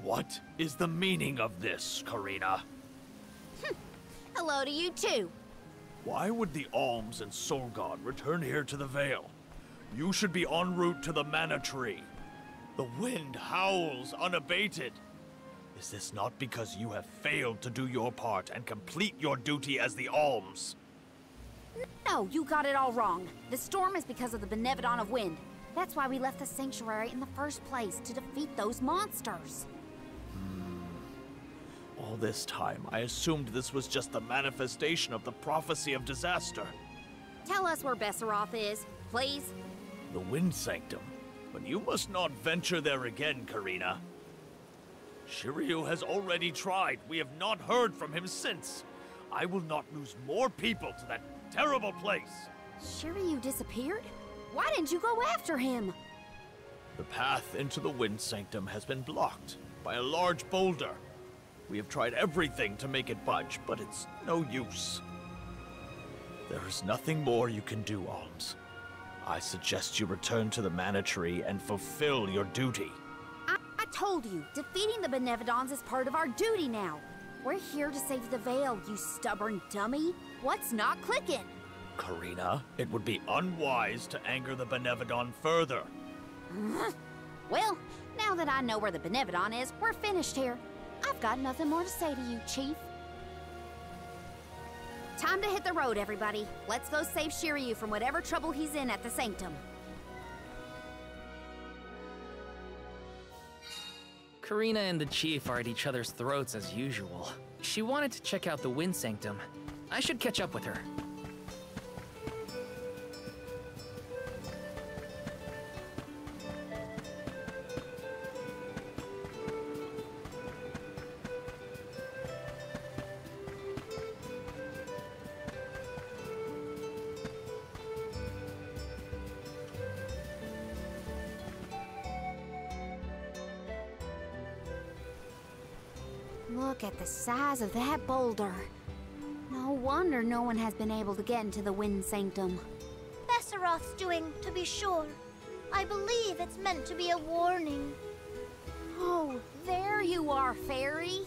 What is the meaning of this, Karina? Hello to you too. Why would the Alms and Soul God return here to the Vale? You should be en route to the Mana Tree. The wind howls unabated. Is this not because you have failed to do your part and complete your duty as the Alms? No, you got it all wrong. The storm is because of the Benevodon of Wind. That's why we left the sanctuary in the first place, to defeat those monsters. All this time, I assumed this was just the manifestation of the prophecy of disaster. Tell us where Besseroth is, please. The Wind Sanctum. But you must not venture there again, Karina. Shiryu has already tried. We have not heard from him since. I will not lose more people to that terrible place. Shiryu disappeared? Why didn't you go after him? The path into the Wind Sanctum has been blocked by a large boulder. We have tried everything to make it budge, but it's no use. There is nothing more you can do, Alms. I suggest you return to the Mana Tree and fulfill your duty. I told you, defeating the Benevodons is part of our duty now. We're here to save the Vale, you stubborn dummy. What's not clicking? Karina, it would be unwise to anger the Benevodon further. Well, now that I know where the Benevodon is, we're finished here. I've got nothing more to say to you, Chief. Time to hit the road, everybody. Let's go save Shiryu from whatever trouble he's in at the Sanctum. Karina and the Chief are at each other's throats as usual. She wanted to check out the Wind Sanctum. I should catch up with her. Look at the size of that boulder. No wonder no one has been able to get into the Wind Sanctum. Besseroth's doing, to be sure. I believe it's meant to be a warning. Oh, there you are, Fairy.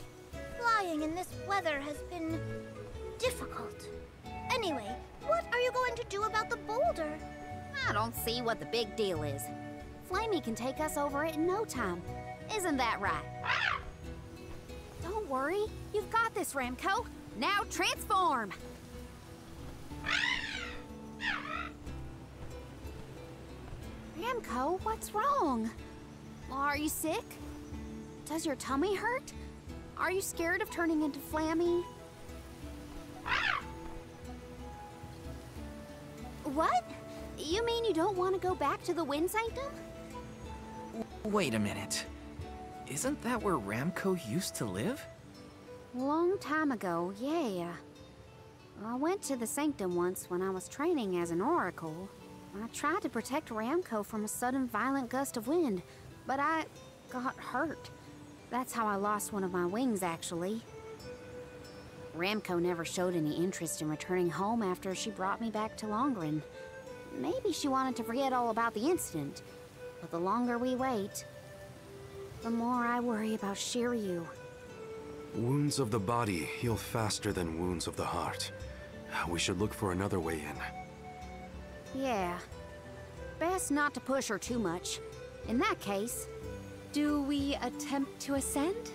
Flying in this weather has been difficult. Anyway, what are you going to do about the boulder? I don't see what the big deal is. Flamey can take us over it in no time. Isn't that right? Don't worry. You've got this, Ramco. Now transform! Ramco, what's wrong? Are you sick? Does your tummy hurt? Are you scared of turning into Flammy? What? You mean you don't want to go back to the Wind Sanctum? Wait a minute. Isn't that where Ramco used to live? Long time ago, yeah. I went to the Sanctum once when I was training as an oracle. I tried to protect Ramco from a sudden violent gust of wind, but I got hurt. That's how I lost one of my wings, actually. Ramco never showed any interest in returning home after she brought me back to Longren. Maybe she wanted to forget all about the incident, but the longer we wait, the more I worry about Shiryu. Wounds of the body heal faster than wounds of the heart. We should look for another way in. Yeah. Best not to push her too much. In that case, do we attempt to ascend?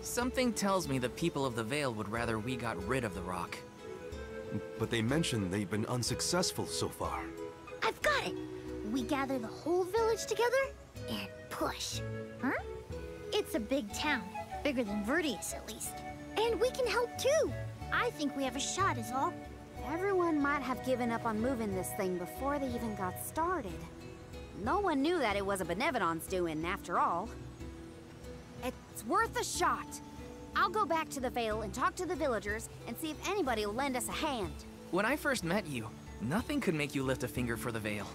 Something tells me the people of the Vale would rather we got rid of the rock. But they mentioned they've been unsuccessful so far. I've got it! We gather the whole village together and push. Huh? It's a big town. Bigger than Verdius, at least. And we can help too! I think we have a shot is all. Everyone might have given up on moving this thing before they even got started. No one knew that it was a Benevodon's doing, after all. It's worth a shot. I'll go back to the Vale and talk to the villagers and see if anybody will lend us a hand. When I first met you, nothing could make you lift a finger for the Vale.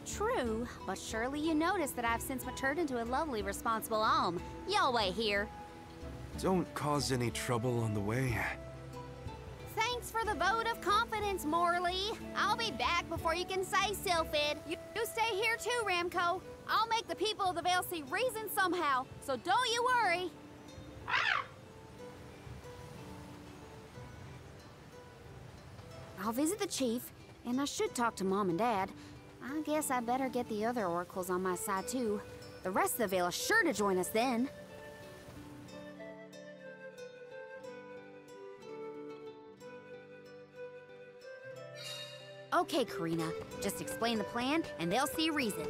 True, but surely you noticed that I've since matured into a lovely, responsible alm. Y'all wait here. Don't cause any trouble on the way. Thanks for the vote of confidence, Morley. I'll be back before you can say Sylphid. You stay here too, Ramco. I'll make the people of the Vale see reason somehow, so don't you worry. I'll visit the chief, and I should talk to Mom and Dad. I guess I better get the other oracles on my side too. The rest of the Vale is sure to join us then. Okay, Karina. Just explain the plan, and they'll see reason.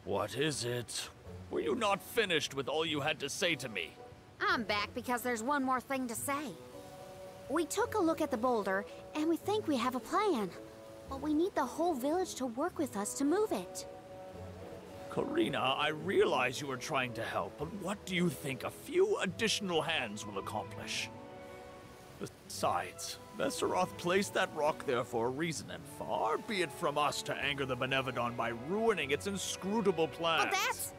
What is it? Were you not finished with all you had to say to me? I'm back because there's one more thing to say. We took a look at the boulder, and we think we have a plan. But we need the whole village to work with us to move it. Karina, I realize you are trying to help, but what do you think a few additional hands will accomplish? Besides, Vesseroth placed that rock there for a reason, and far be it from us to anger the Benevodon by ruining its inscrutable plans. But that's...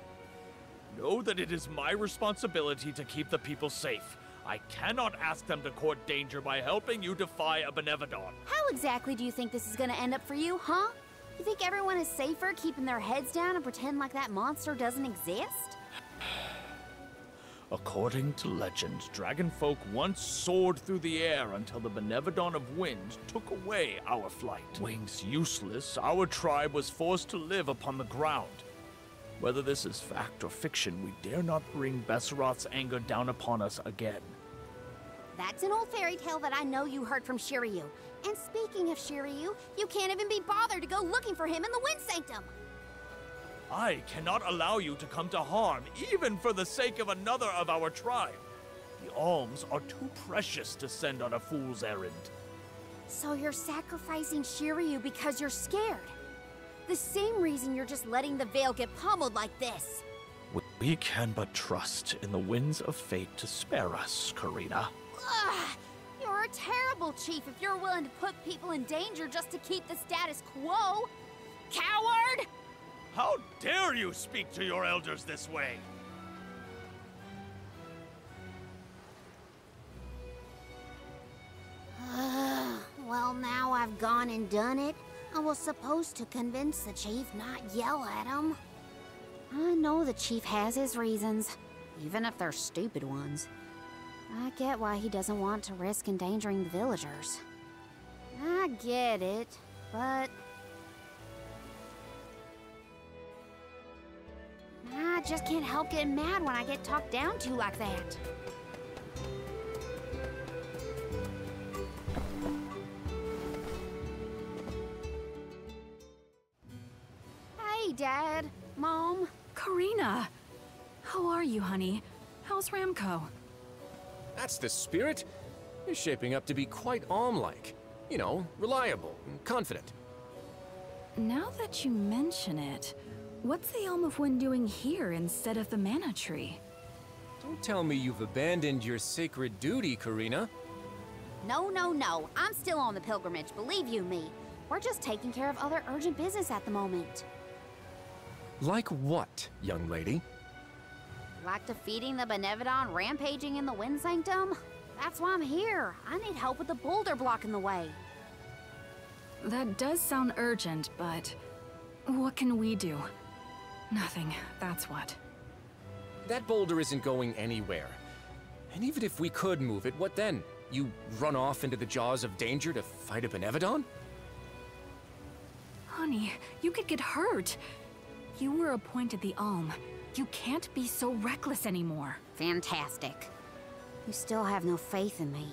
Know that it is my responsibility to keep the people safe. I cannot ask them to court danger by helping you defy a Benevodon. How exactly do you think this is gonna end up for you, huh? You think everyone is safer keeping their heads down and pretend like that monster doesn't exist? According to legend, dragonfolk once soared through the air until the Benevodon of Wind took away our flight. Wings useless, our tribe was forced to live upon the ground. Whether this is fact or fiction, we dare not bring Besseroth's anger down upon us again. That's an old fairy tale that I know you heard from Shiryu. And speaking of Shiryu, you can't even be bothered to go looking for him in the Wind Sanctum. I cannot allow you to come to harm, even for the sake of another of our tribe. The alms are too precious to send on a fool's errand. So you're sacrificing Shiryu because you're scared. The same reason you're just letting the Vale get pummeled like this. We can but trust in the winds of fate to spare us, Karina. Ugh, you're a terrible chief if you're willing to put people in danger just to keep the status quo. Coward! How dare you speak to your elders this way? Well, now I've gone and done it. I was supposed to convince the chief, not yell at him. I know the chief has his reasons, even if they're stupid ones. I get why he doesn't want to risk endangering the villagers. I get it, but... I just can't help getting mad when I get talked down to like that. Hey, Dad. Mom. Karina! How are you, honey? How's Ramco? That's the spirit. You're shaping up to be quite Alm-like. You know, reliable and confident. Now that you mention it, what's the Elm of Wind doing here instead of the Mana Tree? Don't tell me you've abandoned your sacred duty, Karina. No, no, no. I'm still on the pilgrimage, believe you me. We're just taking care of other urgent business at the moment. Like what, young lady? Like defeating the Benevodon rampaging in the Wind Sanctum? That's why I'm here. I need help with the boulder blocking the way. That does sound urgent, but what can we do? Nothing, that's what. That boulder isn't going anywhere. And even if we could move it, what then? You run off into the jaws of danger to fight a Benevodon? Honey, you could get hurt. You were appointed the Alm. You can't be so reckless anymore. Fantastic. You still have no faith in me.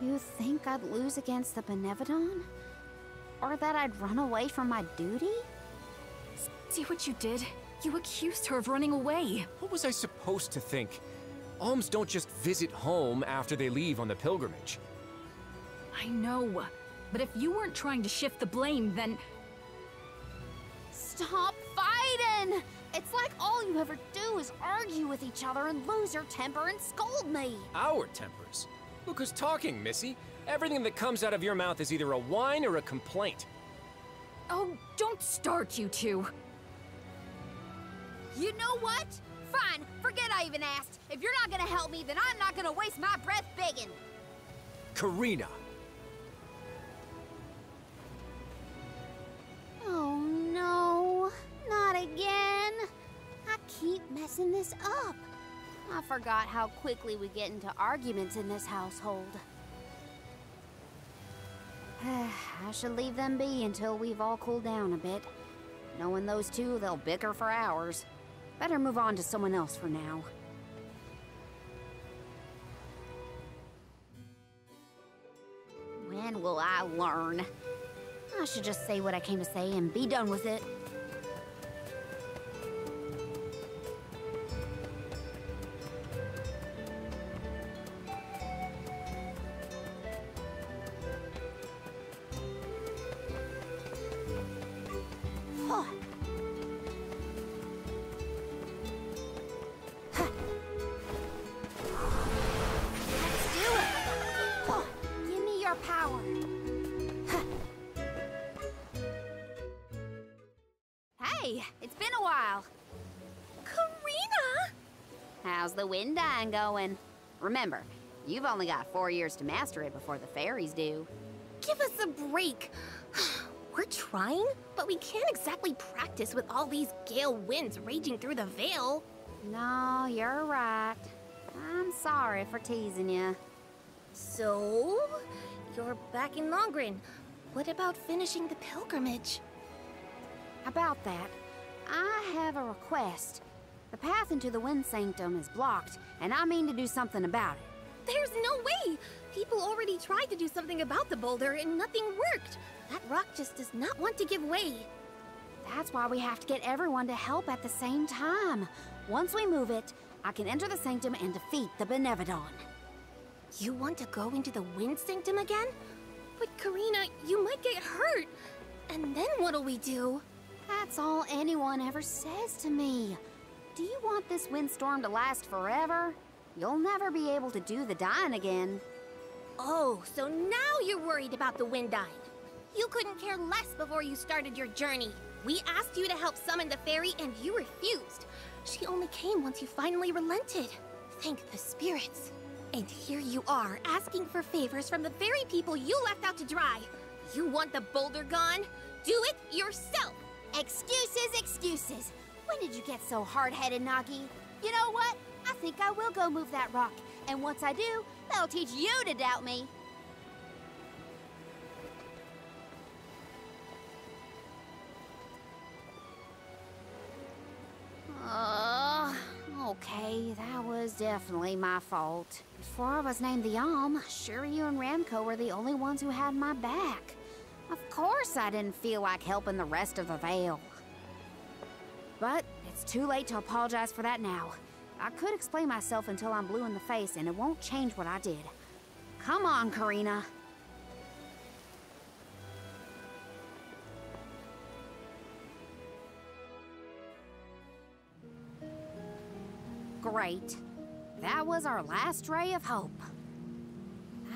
You think I'd lose against the Benevodon? Or that I'd run away from my duty? See what you did? You accused her of running away. What was I supposed to think? Alms don't just visit home after they leave on the pilgrimage. I know, but if you weren't trying to shift the blame, then... Stop fighting! It's like all you ever do is argue with each other and lose your temper and scold me. Our tempers? Look who's talking, Missy. Everything that comes out of your mouth is either a whine or a complaint. Oh, don't start, you two. You know what? Fine, forget I even asked. If you're not gonna help me, then I'm not gonna waste my breath begging. Karina! Oh no, not again. I keep messing this up. I forgot how quickly we get into arguments in this household. I should leave them be until we've all cooled down a bit. Knowing those two, they'll bicker for hours. Better move on to someone else for now. When will I learn? I should just say what I came to say and be done with it. Power. Hey, it's been a while. Karina! How's the wind dying going? Remember, you've only got 4 years to master it before the fairies do. Give us a break. We're trying, but we can't exactly practice with all these gale winds raging through the Vale. No, you're right. I'm sorry for teasing you. So, you're back in Longren. What about finishing the pilgrimage? About that, I have a request. The path into the Wind Sanctum is blocked, and I mean to do something about it. There's no way! People already tried to do something about the boulder and nothing worked. That rock just does not want to give way. That's why we have to get everyone to help at the same time. Once we move it, I can enter the sanctum and defeat the Benevodon. You want to go into the Wind Sanctum again? But Karina, you might get hurt. And then what'll we do? That's all anyone ever says to me. Do you want this windstorm to last forever? You'll never be able to do the dying again. Oh, so now you're worried about the wind dying. You couldn't care less before you started your journey. We asked you to help summon the fairy and you refused. She only came once you finally relented. Thank the spirits. And here you are, asking for favors from the very people you left out to dry. You want the boulder gone? Do it yourself! Excuses, excuses. When did you get so hard-headed, Nagi? You know what? I think I will go move that rock. And once I do, that'll teach you to doubt me. Okay, that was definitely my fault. Before I was named the Alm, sure you and Ramco were the only ones who had my back. Of course I didn't feel like helping the rest of the Vale. But it's too late to apologize for that now. I could explain myself until I'm blue in the face, and it won't change what I did. Come on, Karina. Great. That was our last ray of hope.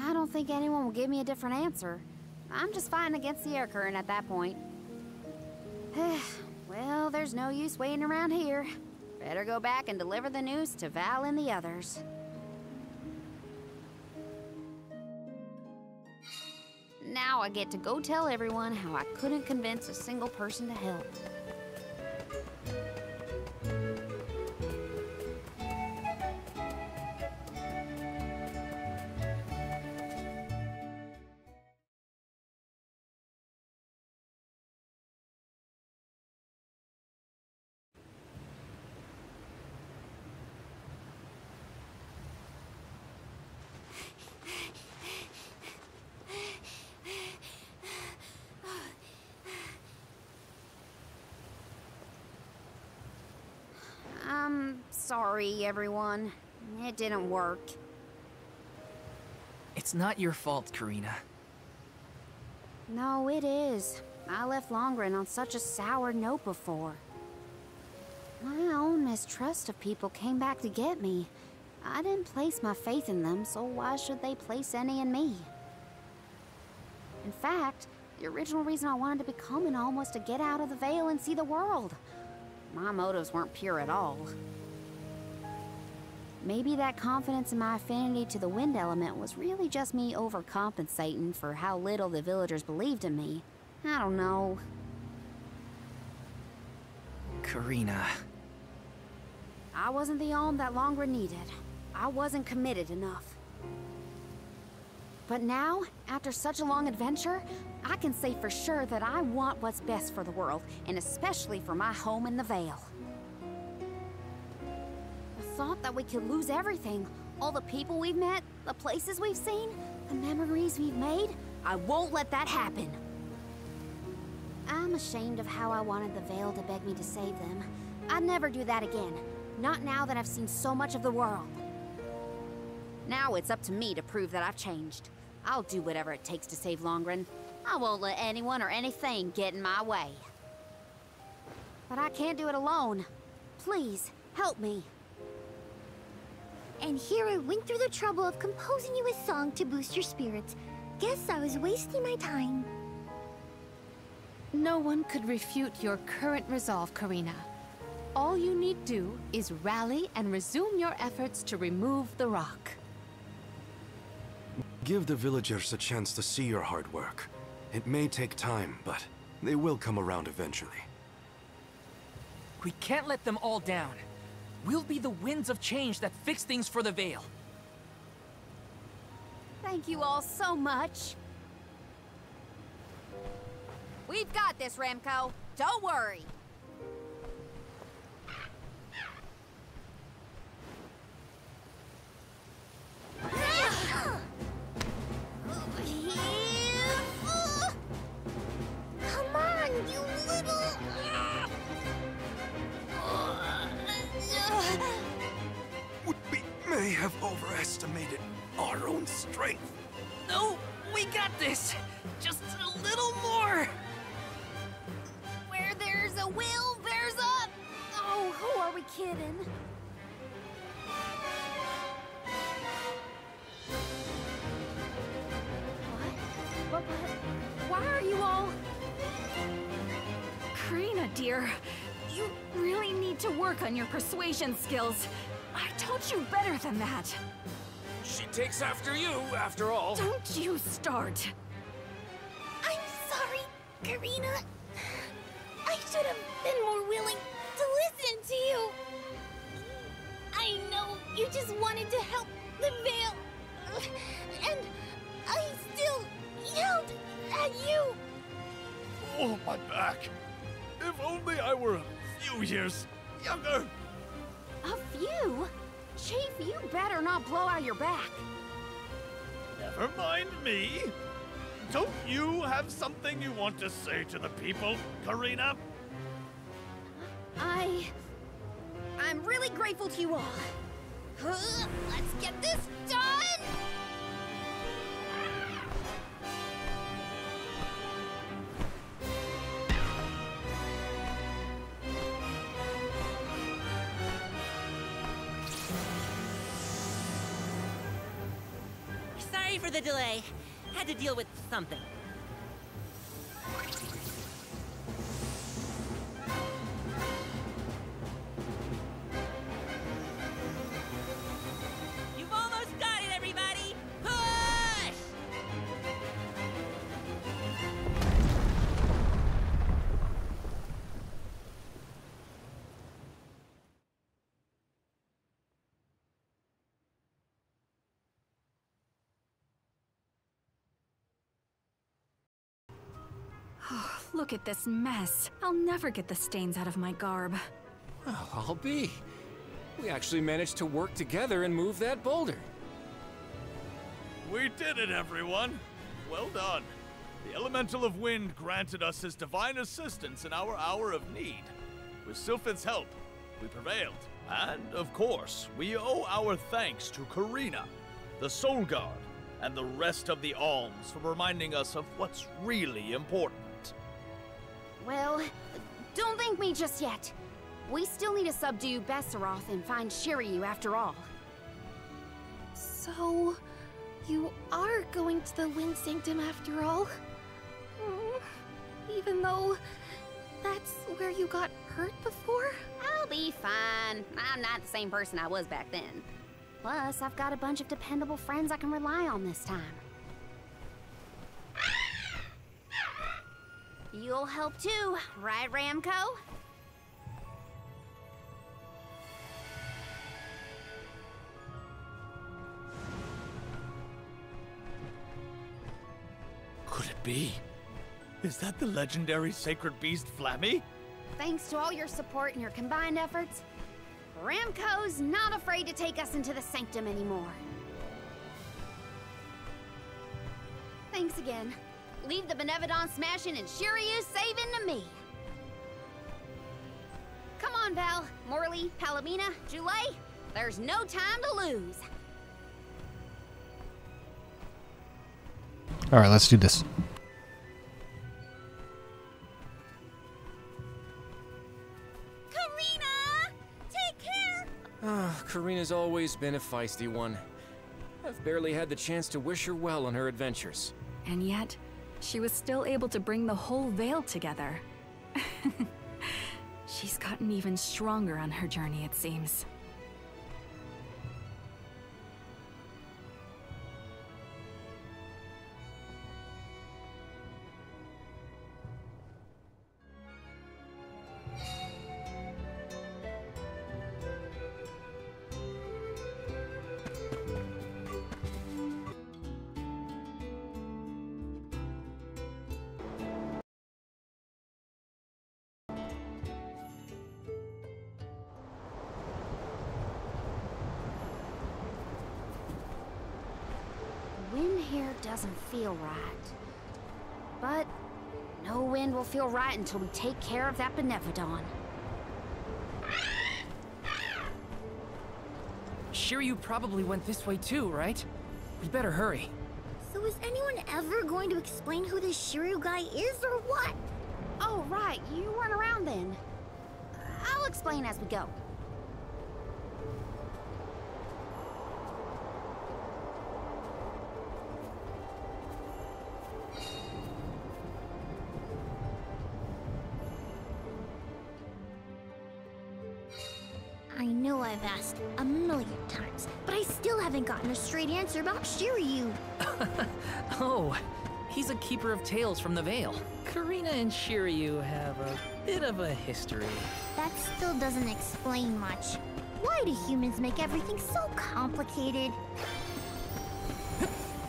I don't think anyone will give me a different answer. I'm just fighting against the air current at that point. Well, there's no use waiting around here. Better go back and deliver the news to Val and the others. Now I get to go tell everyone how I couldn't convince a single person to help. Sorry, everyone. It didn't work. It's not your fault, Karina. No, it is. I left Longren on such a sour note before. My own mistrust of people came back to get me. I didn't place my faith in them, so why should they place any in me? In fact, the original reason I wanted to become an alm was to get out of the Vale and see the world. My motives weren't pure at all. Maybe that confidence in my affinity to the wind element was really just me overcompensating for how little the villagers believed in me. I don't know. Karina. I wasn't the alm that Longra needed. I wasn't committed enough. But now, after such a long adventure, I can say for sure that I want what's best for the world, and especially for my home in the Vale. The thought that we could lose everything, all the people we've met, the places we've seen, the memories we've made, I won't let that happen. I'm ashamed of how I wanted the Vale to beg me to save them. I'd never do that again, not now that I've seen so much of the world. Now it's up to me to prove that I've changed. I'll do whatever it takes to save Longren. I won't let anyone or anything get in my way. But I can't do it alone. Please, help me. And here I went through the trouble of composing you a song to boost your spirits. Guess I was wasting my time. No one could refute your current resolve, Karina. All you need do is rally and resume your efforts to remove the rock. Give the villagers a chance to see your hard work. It may take time, but they will come around eventually. We can't let them all down. We'll be the winds of change that fix things for the Vale. Thank you all so much. We've got this, Remco. Don't worry. Come on, you little... We may have overestimated our own strength. No, we got this. Just a little more. Where there's a will, there's a... Oh, who are we kidding? What? Why are you all... Karina, dear, you really need to work on your persuasion skills. I taught you better than that. She takes after you, after all. Don't you start. I'm sorry, Karina. I should have been more willing to listen to you. I know you just wanted to help the Vale. And I still yelled at you. Oh, my back. If only I were a few years younger. A few? Chief, you better not blow out your back. Never mind me. Don't you have something you want to say to the people, Karina? I'm really grateful to you all. Let's get this done! Sorry for the delay. Had to deal with something. You've almost got it, everybody! Push! Look at this mess. I'll never get the stains out of my garb. Well, I'll be. We actually managed to work together and move that boulder. We did it, everyone. Well done. The Elemental of Wind granted us his divine assistance in our hour of need. With Sylphid's help, we prevailed. And, of course, we owe our thanks to Karina, the Soul Guard, and the rest of the Alms for reminding us of what's really important. Well, don't thank me just yet. We still need to subdue Besseroth and find Shiryu after all. So, you are going to the Wind Sanctum after all? Even though That's where you got hurt before? I'll be fine. I'm not the same person I was back then. Plus, I've got a bunch of dependable friends I can rely on this time. You'll help too, right, Ramco? Could it be? Is that the legendary sacred beast Flammy? Thanks to all your support and your combined efforts, Ramco's not afraid to take us into the sanctum anymore. Thanks again. Leave the Benevodon smashing and Shiryu saving to me. Come on, Val, Morley, Palomina, Joulet. There's no time to lose. All right, let's do this. Karina! Take care! Karina's always been a feisty one. I've barely had the chance to wish her well on her adventures. And yet, she was still able to bring the whole Vale together. She's gotten even stronger on her journey, it seems. Wind here doesn't feel right. But no wind will feel right until we take care of that Benevodon. Shiryu probably went this way too, right? We better hurry. So is anyone ever going to explain who this Shiryu guy is or what? Oh, right, you weren't around then. I'll explain as we go. I know I've asked a million times, but I still haven't gotten a straight answer about Shiryu. Oh, he's a keeper of tales from the Vale. Karina and Shiryu have a bit of a history. That still doesn't explain much. Why do humans make everything so complicated?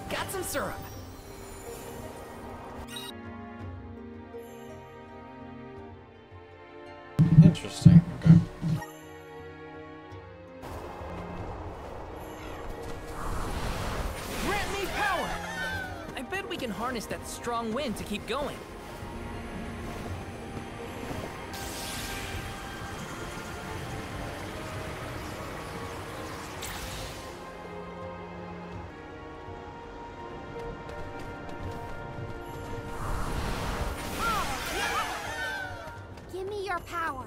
Got some syrup. Interesting. Okay. Grant me power! I bet we can harness that strong wind to keep going. Give me your power.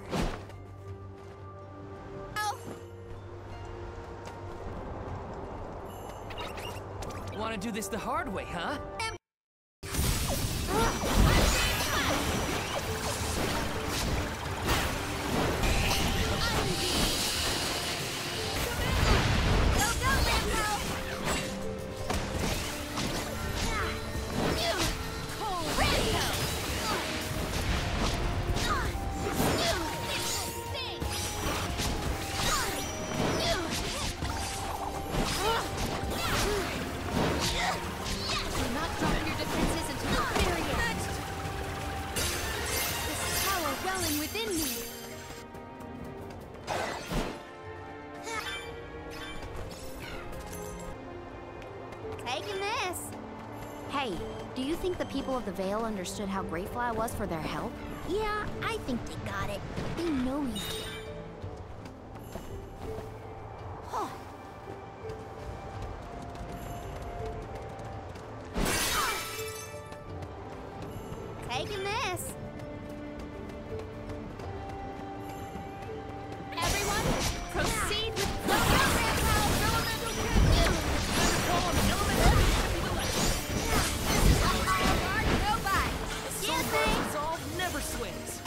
Want to do this the hard way, huh? Taking this. Hey, do you think the people of the Vale understood how grateful I was for their help? Yeah, I think they got it. They know you did. Huh. Taking this. Everyone, proceed with Never swings.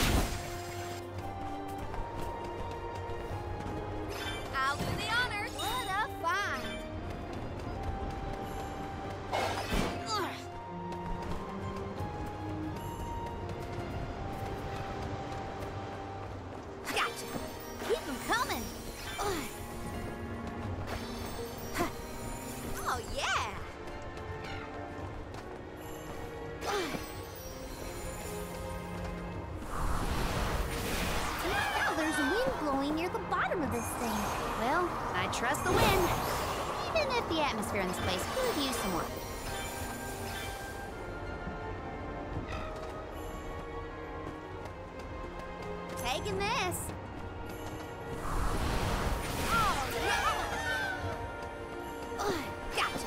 snowy near the bottom of this thing. Well, I trust the wind. Even if the atmosphere in this place could use some work. Taking this. Oh, yeah. Gotcha.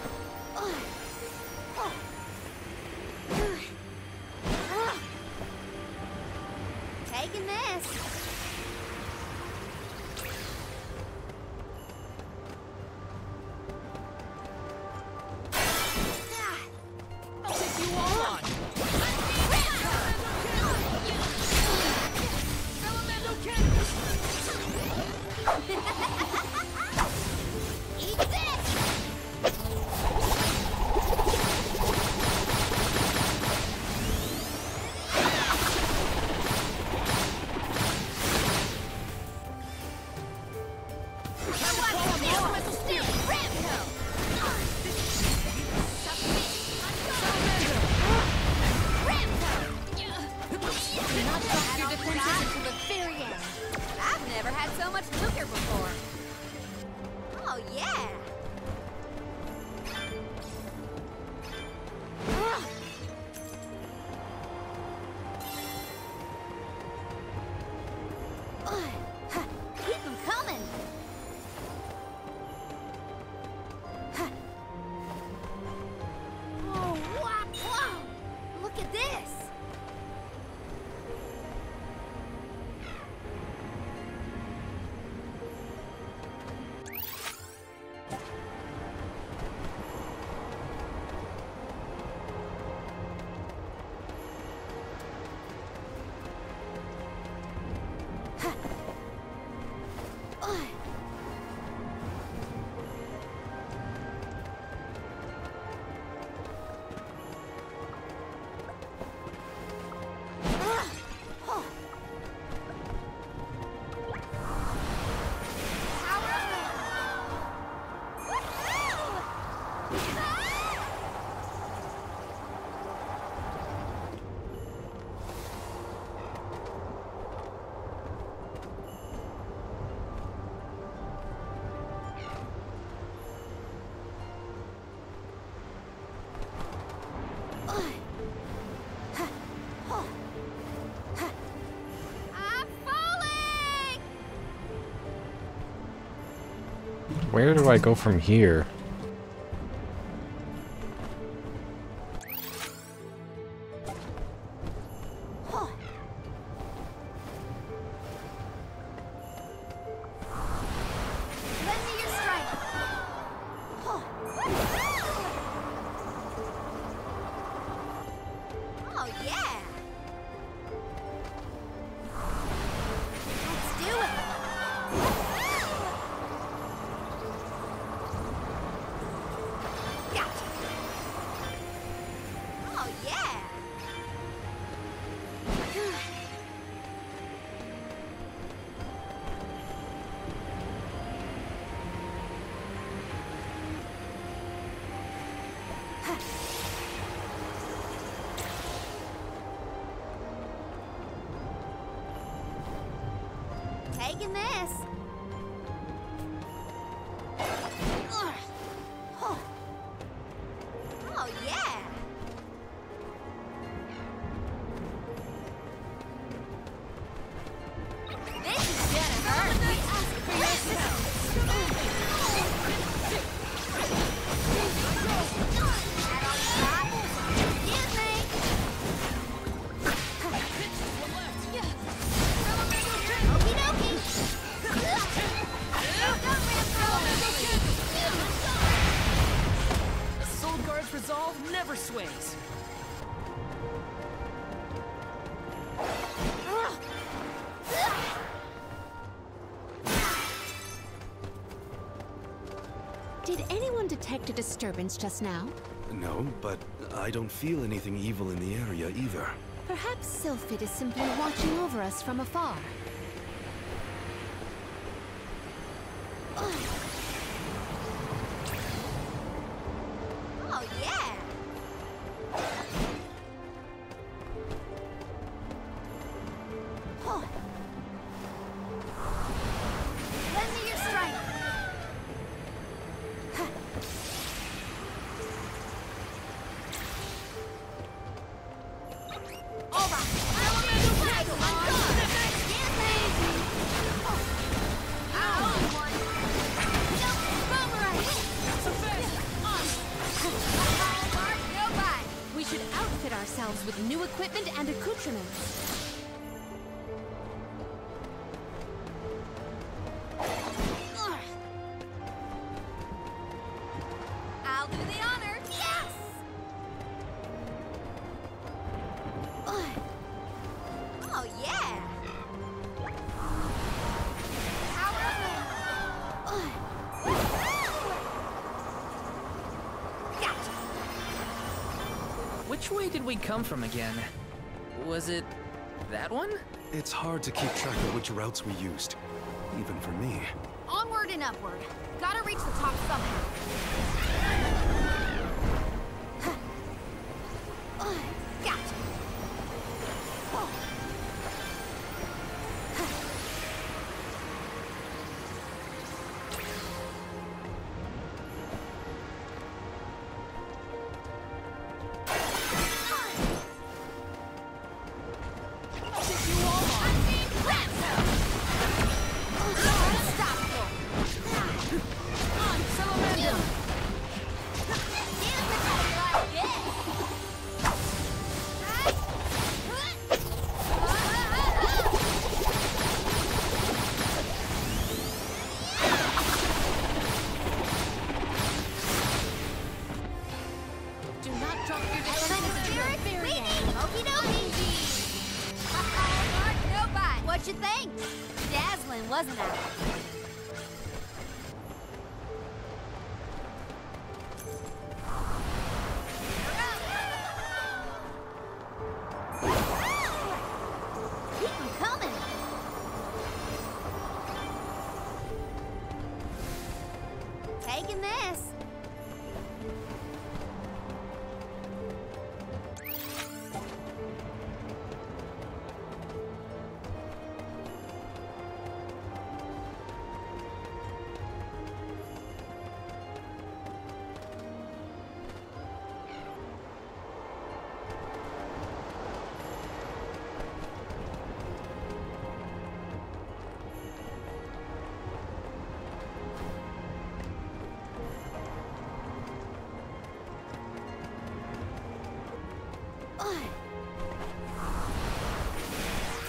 Taking this. I'll take you all on. Eat this! I've never had so much sugar before. Oh, yeah. Keep them coming. Oh, wow. Look at this. Where do I go from here? Taking this. Oh, yeah. This is gonna hurt. We asked for your Excuse me. Okie dokie. A Soul Guard's resolve never sways. Did anyone detect a disturbance just now? No, but I don't feel anything evil in the area either. Perhaps Sylphid is simply watching over us from afar. Oh, yeah. We should outfit ourselves with new equipment and accoutrements. I'll do the honor. Yes! Oh, yeah! Which way did we come from again? Was it that one? It's hard to keep track of which routes we used, even for me. Onward and upward. Gotta reach the top somehow. Gotcha. What you think? Dazzling, wasn't it? Keep 'em coming. Taking this.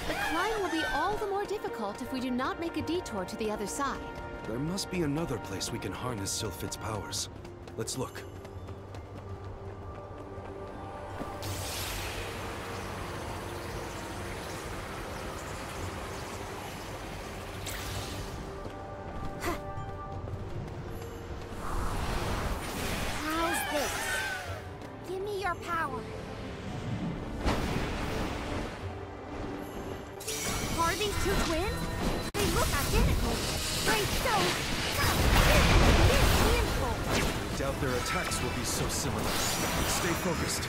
The climb will be all the more difficult if we do not make a detour to the other side. There must be another place we can harness Sylphid's powers. Let's look. How's this? Give me your power. Are these two twins? They look identical. Great stone. I doubt their attacks will be so similar. Stay focused.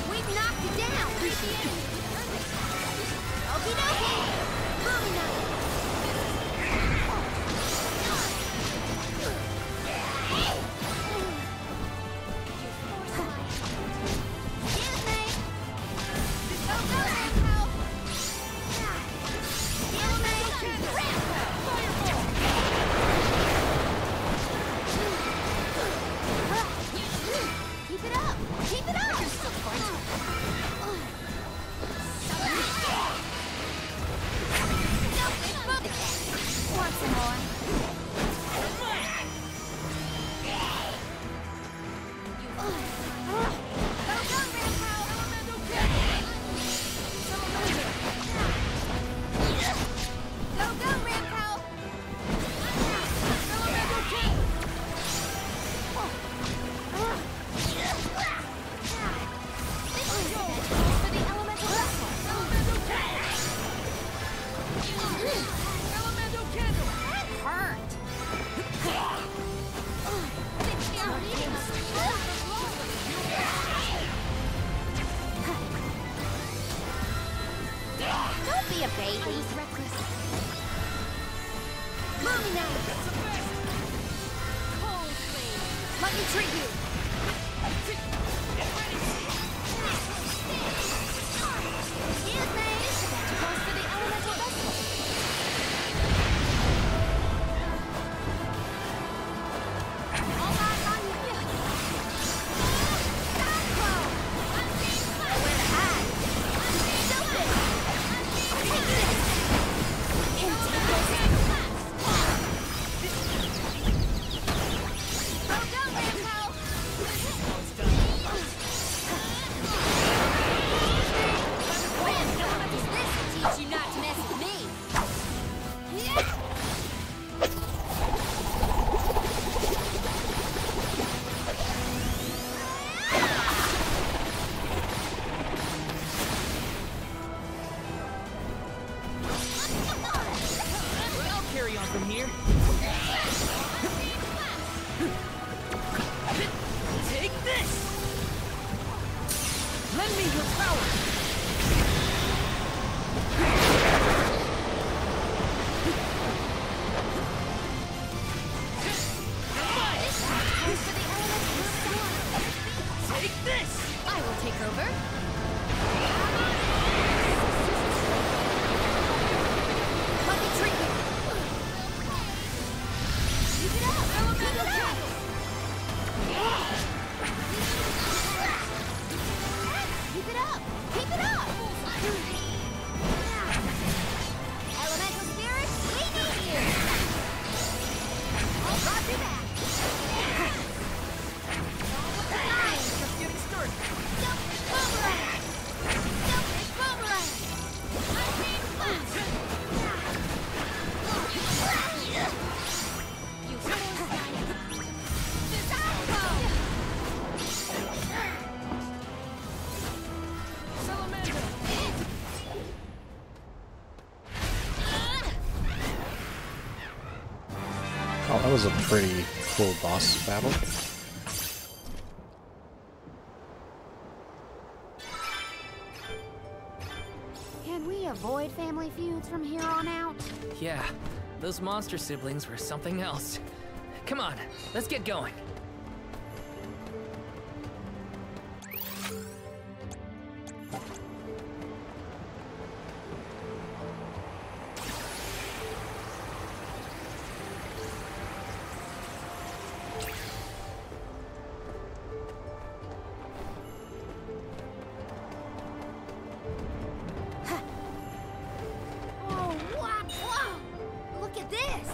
We've knocked it down. was reckless. Mommy now! Cold flame. Let me treat you! Excuse me! Close to the elemental vessel. All eyes on you! Cyclone! Nowhere to hide! Stupid! Take this! Can take this! Go, go, Rambo! Teach you not to mess with me. I'll carry on from here. Take this! Lend me your power! Take this! I will take over. Let me treat you. Keep it up! Keep it up! Keep it up! Keep it up! Elemental spirits, we need you! I'll drop you back! Just getting started. Selfish boomerang! Selfish boomerang! Unseen flash! You force knife! Psycho! Salamander! Oh, that was a pretty cool boss battle. Can we avoid family feuds from here on out? Yeah, those monster siblings were something else. Come on, let's get going. Oh, wow! Look at this!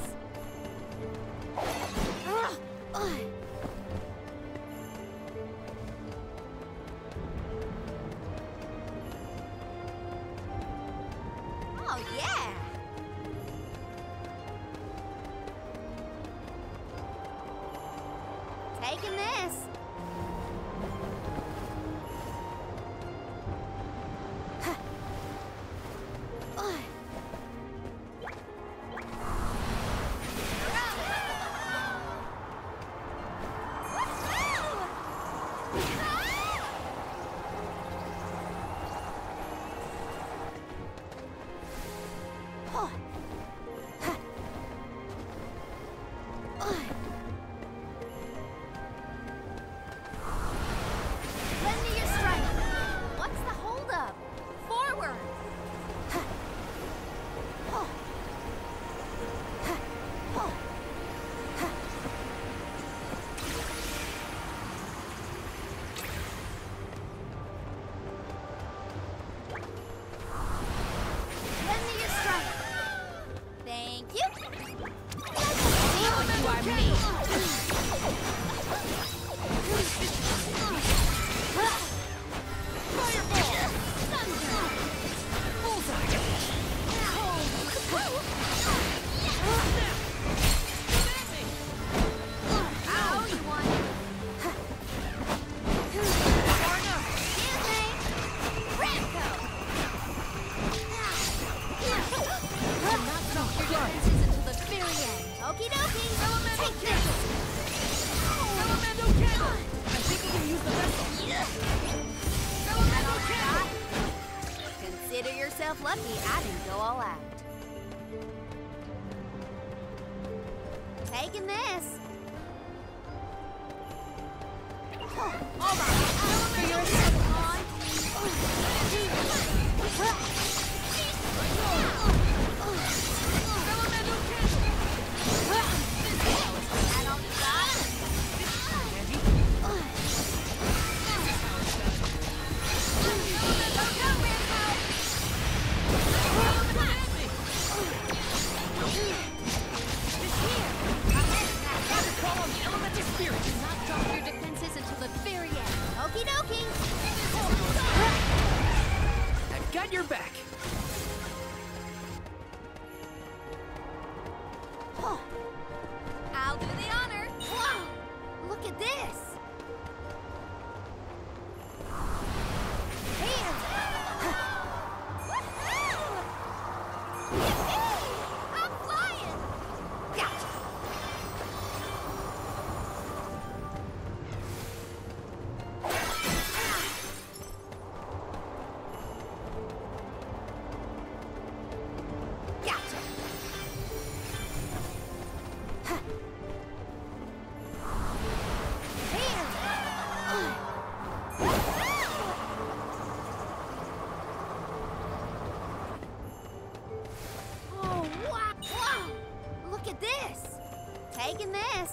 yourself lucky I didn't go all out. Taking this. Oh, all right. For your second on. Okie dokie! I've got your back. Oh, I'll do the honor. Wow! Look at this! Here! I'm flying! Gotcha! Taking this.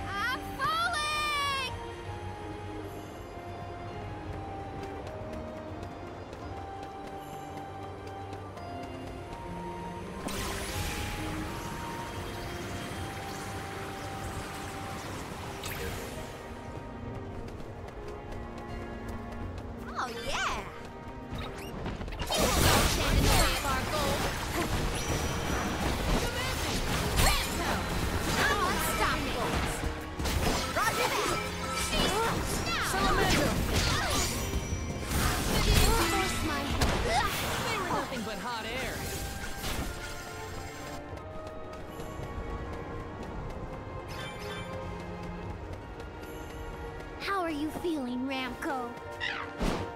I'm falling! Oh, yeah! You will not stand in the way of our goal! Rambo! I'm unstoppable! Roger that! Salamander! Force my head. They were nothing but hot air. How are you feeling, Ramco?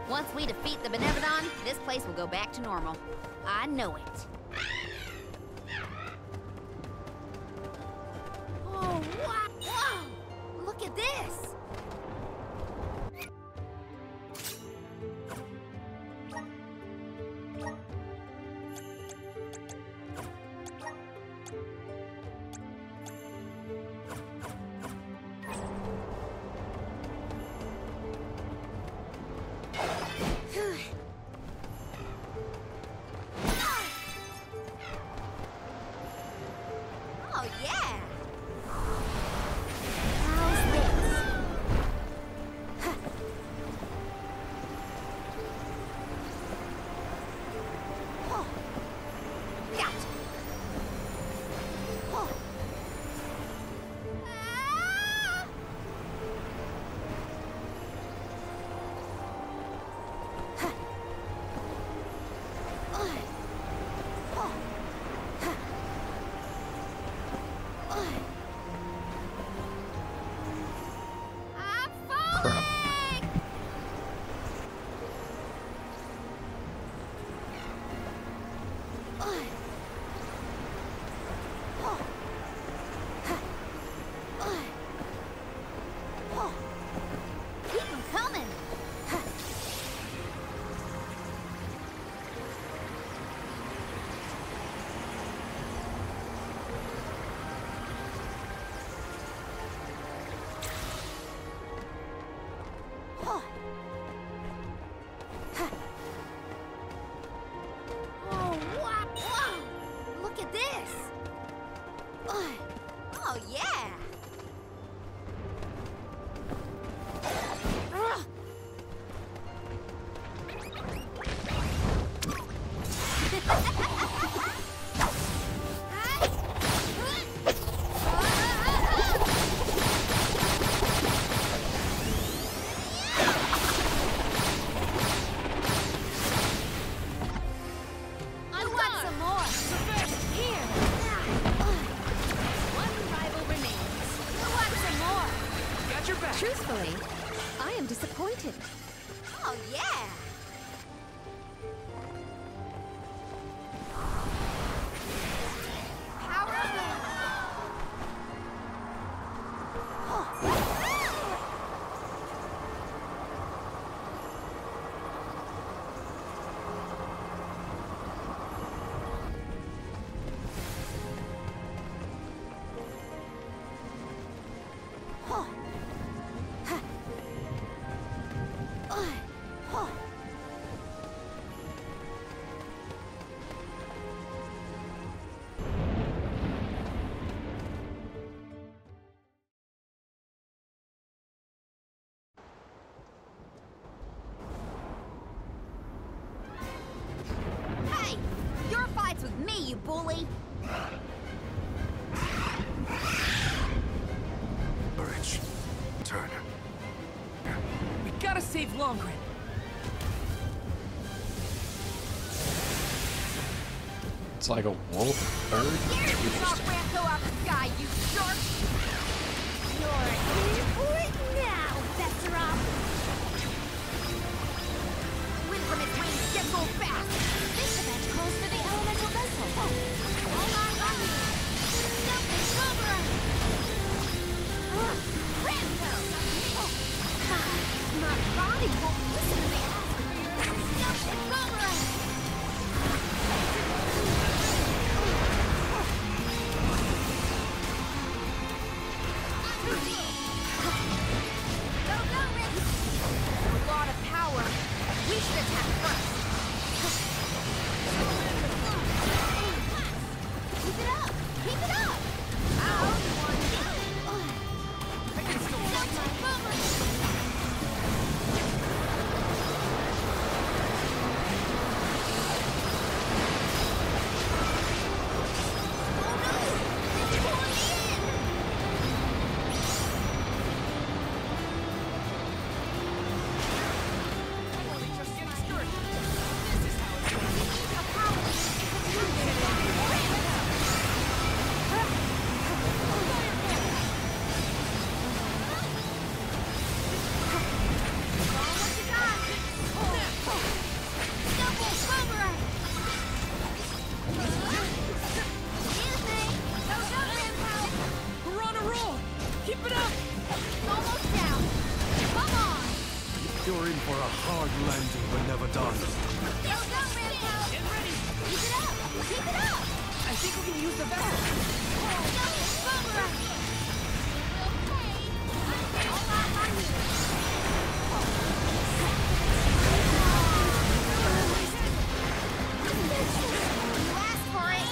Once we defeat the Benevodon, this place will go back to normal. I know it. Oh, wow! Whoa! Look at this! Oh, yeah! How's this? Oh. Gotcha! Oh. Ah! I'm falling! Keep 'em coming! Oh, wow! Look at this! Oh, yeah! Truthfully, I am disappointed. Oh, yeah! Power move! Hey! Your fight's with me, you bully! Courage. Turn. We gotta save Longren. It's like a wolf bird. Here's the top Ramco out the sky, you shark! You're in for it now, Besserop! Wind from its wings gets so fast! This event calls for the elemental vessel. All on me! Something over! Ramco! My body won't listen to me! Something over! A lot of power. We should attack first. Keep it up! Keep it up! Ow! You're in for a hard landing, Benevodon. Go, Ramco! Get ready! Keep it up! Keep it up! I think we can use the vessel. You asked for it!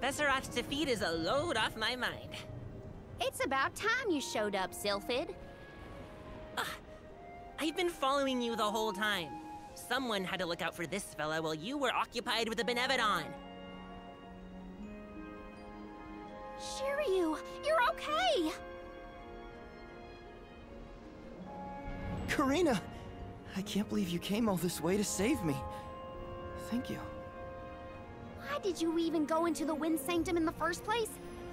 Besserot's defeat is a load off my mind. It's about time you showed up, Sylphid. I've been following you the whole time. Someone had to look out for this fella while you were occupied with the Benevodon. Shiryu, you're okay! Karina! I can't believe you came all this way to save me. Thank you. Why did you even go into the Wind Sanctum in the first place?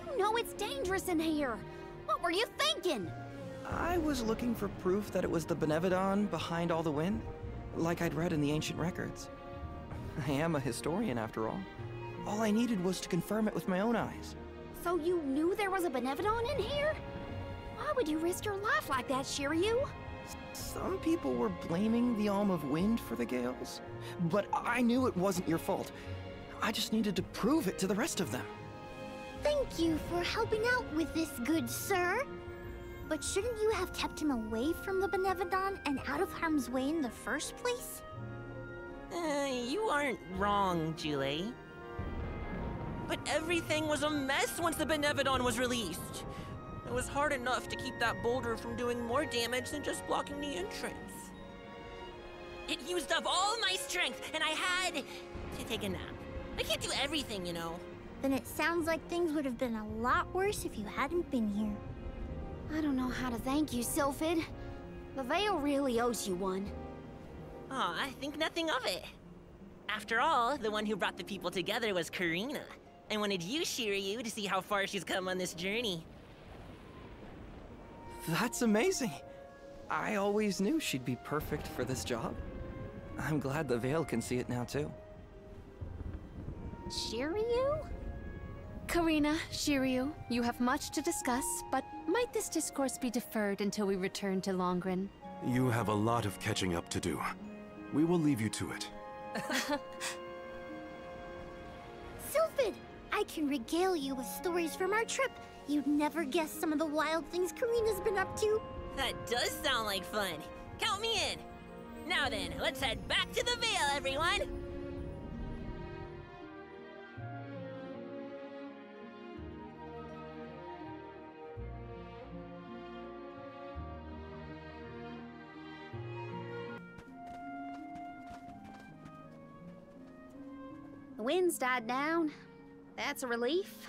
You know it's dangerous in here. What were you thinking? I was looking for proof that it was the Benevodon behind all the wind. like I'd read in the ancient records. I am a historian, after all. All I needed was to confirm it with my own eyes. So you knew there was a Benevodon in here? Why would you risk your life like that, Shiryu? Some people were blaming the Alm of Wind for the gales, but I knew it wasn't your fault. I just needed to prove it to the rest of them. Thank you for helping out with this, good sir. But shouldn't you have kept him away from the Benevodon and out of harm's way in the first place? You aren't wrong, Julie. But everything was a mess once the Benevodon was released. It was hard enough to keep that boulder from doing more damage than just blocking the entrance. It used up all my strength, and I had to take a nap. I can't do everything, you know. Then it sounds like things would have been a lot worse if you hadn't been here. I don't know how to thank you, Sylphid. The Veil really owes you one. Aw, I think nothing of it. After all, the one who brought the people together was Karina. I wanted you, Shiryu, to see how far she's come on this journey. That's amazing. I always knew she'd be perfect for this job. I'm glad the Veil can see it now, too. Shiryu? Karina, Shiryu, you have much to discuss, but might this discourse be deferred until we return to Longren? You have a lot of catching up to do. We will leave you to it. Sylphid, I can regale you with stories from our trip. You'd never guess some of the wild things Karina's been up to. That does sound like fun. Count me in. Now then, let's head back to the Veil, everyone! The wind's died down. That's a relief.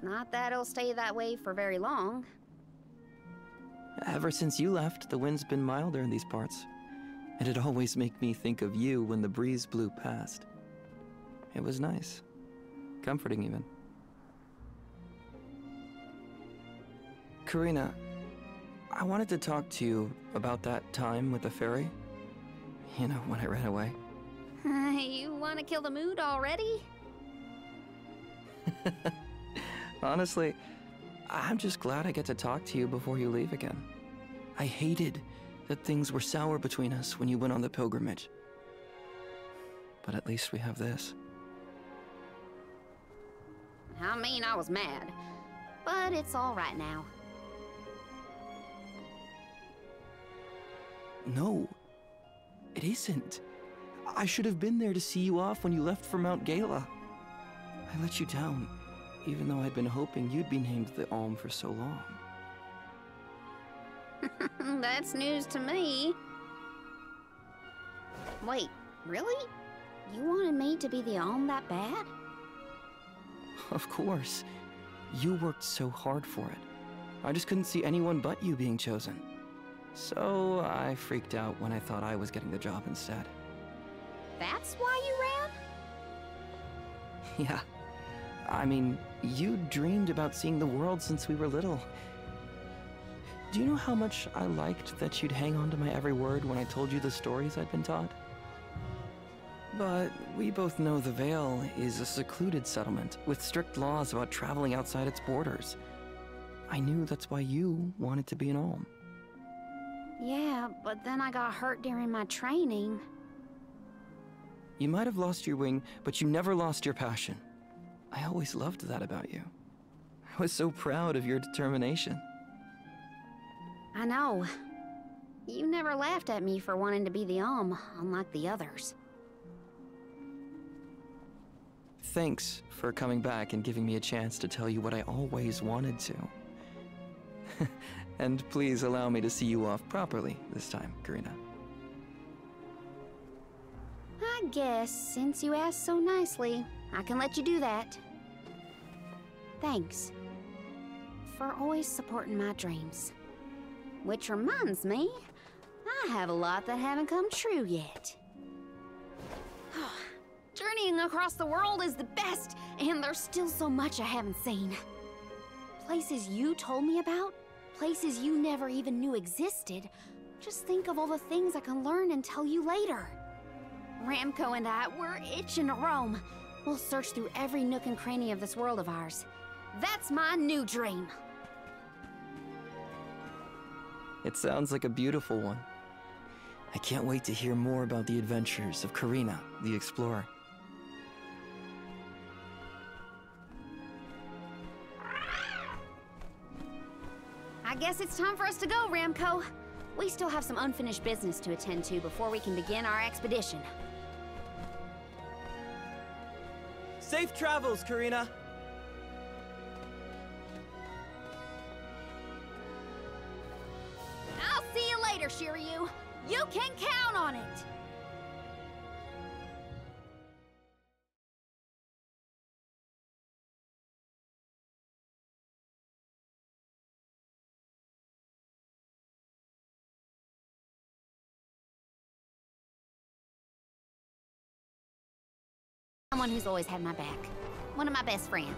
Not that it'll stay that way for very long. Ever since you left, the wind's been milder in these parts. And it always made me think of you when the breeze blew past. It was nice. Comforting, even. Karina, I wanted to talk to you about that time with the fairy. You know, when I ran away. You want to kill the mood already? Honestly, I'm just glad I get to talk to you before you leave again. I hated that things were sour between us when you went on the pilgrimage. But at least we have this. I mean, I was mad. But it's all right now. No, it isn't. I should have been there to see you off when you left for Mount Gala. I let you down, even though I'd been hoping you'd be named the Alm for so long. That's news to me. Wait, really? You wanted me to be the Alm that bad? Of course. You worked so hard for it. I just couldn't see anyone but you being chosen. So I freaked out when I thought I was getting the job instead. That's why you ran? Yeah. I mean, you dreamed about seeing the world since we were little. Do you know how much I liked that you'd hang on to my every word when I told you the stories I'd been taught? But we both know the Veil is a secluded settlement with strict laws about traveling outside its borders. I knew that's why you wanted to be an Alm. Yeah, but then I got hurt during my training. You might have lost your wing, but you never lost your passion. I always loved that about you. I was so proud of your determination. I know. You never laughed at me for wanting to be the Alm, unlike the others. Thanks for coming back and giving me a chance to tell you what I always wanted to. And please allow me to see you off properly this time, Karina. I guess, since you asked so nicely, I can let you do that. Thanks. For always supporting my dreams. Which reminds me, I have a lot that haven't come true yet. Journeying across the world is the best, and there's still so much I haven't seen. Places you told me about, places you never even knew existed, Just think of all the things I can learn and tell you later. Ramco and I, we're itching to roam. We'll search through every nook and cranny of this world of ours. That's my new dream. It sounds like a beautiful one. I can't wait to hear more about the adventures of Karina, the explorer. I guess it's time for us to go, Ramco. We still have some unfinished business to attend to before we can begin our expedition. Safe travels, Karina! I'll see you later, Shiryu. You can count on it! Someone who's always had my back. One of my best friends.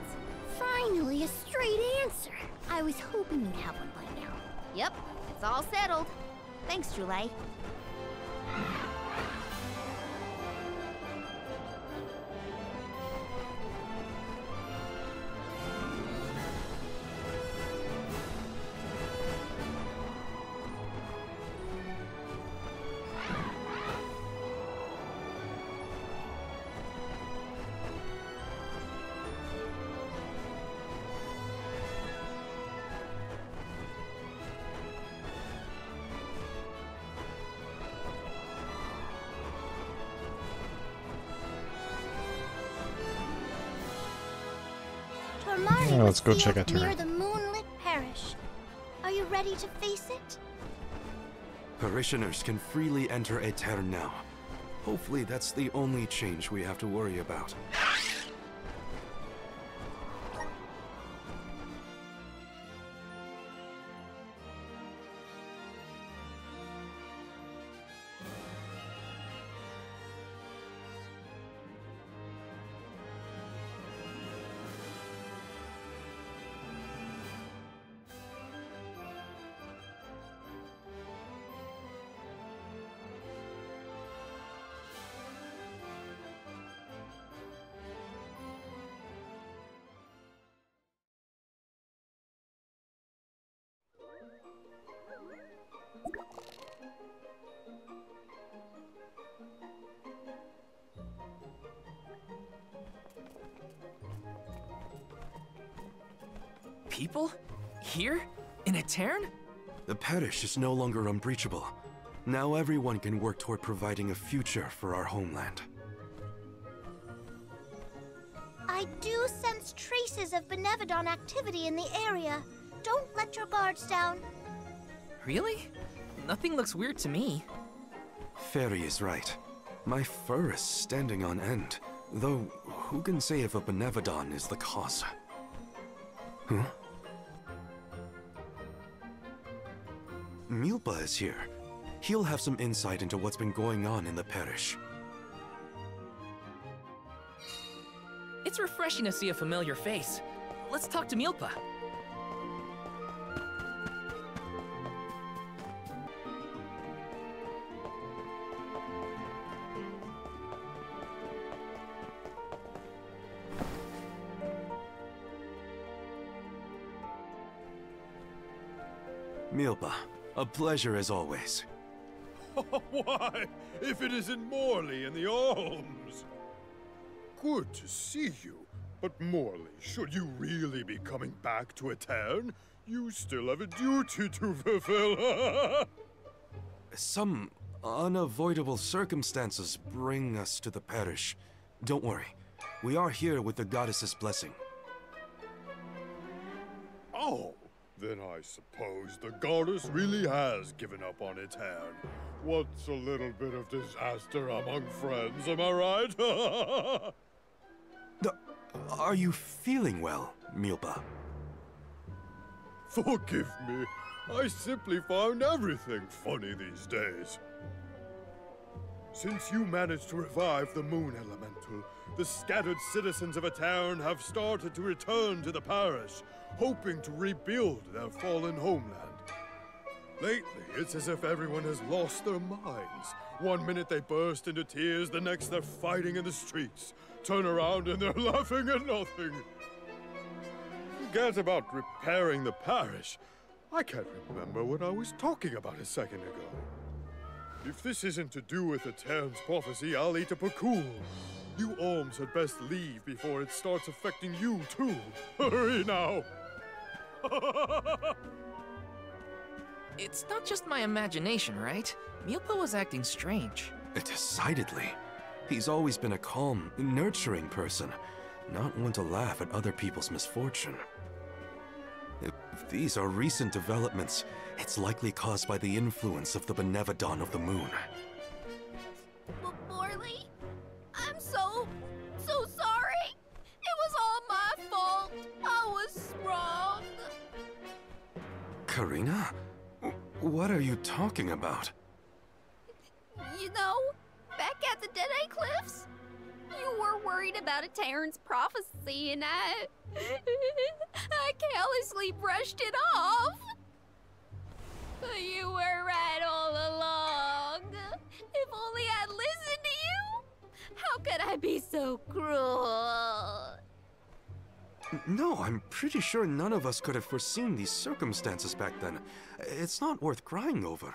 Finally, a straight answer. I was hoping you'd have one by now. Yep, it's all settled. Thanks, Julie. Yeah, let's go check out near Turin. the moonlit parish. Are you ready to face it? Parishioners can freely enter Aetern now. Hopefully that's the only change we have to worry about. People? Here? In Aetern? The parish is no longer unbreachable. Now everyone can work toward providing a future for our homeland. I do sense traces of Benevodon activity in the area. Don't let your guards down. Really? Nothing looks weird to me. Fairy is right. My fur is standing on end. Though, who can say if a Benevodon is the cause? Huh? Milpa is here. He'll have some insight into what's been going on in the parish. It's refreshing to see a familiar face. Let's talk to Milpa. Milpa, a pleasure as always. Why, if it isn't Morley in the Alms! Good to see you. But Morley, should you really be coming back to Aetern, you still have a duty to fulfill. Some unavoidable circumstances bring us to the parish. Don't worry. We are here with the goddess's blessing. Oh, then I suppose the goddess really has given up on Aetern. What's a little bit of disaster among friends, am I right? Are you feeling well, Milpa? Forgive me. I simply found everything funny these days. Since you managed to revive the Moon Elemental, the scattered citizens of Aetern have started to return to the parish, hoping to rebuild their fallen homeland. Lately, it's as if everyone has lost their minds. One minute they burst into tears, the next they're fighting in the streets. Turn around and they're laughing at nothing. Forget about repairing the parish. I can't remember what I was talking about a second ago. If this isn't to do with the Terran's prophecy, I'll eat a parkour. You Orms had best leave before it starts affecting you, too. Hurry now! It's not just my imagination, right? Milpa was acting strange. Decidedly. He's always been a calm, nurturing person, not one to laugh at other people's misfortune. If these are recent developments, it's likely caused by the influence of the Benevodon of the Moon. Morley, I'm so sorry. It was all my fault. I was wrong. Karina? What are you talking about? You know, back at the Dead-Eye Cliffs, you were worried about a Terran's prophecy, and I carelessly brushed it off. You were right all along. If only I'd listened to you. How could I be so cruel? No, I'm pretty sure none of us could have foreseen these circumstances back then. It's not worth crying over.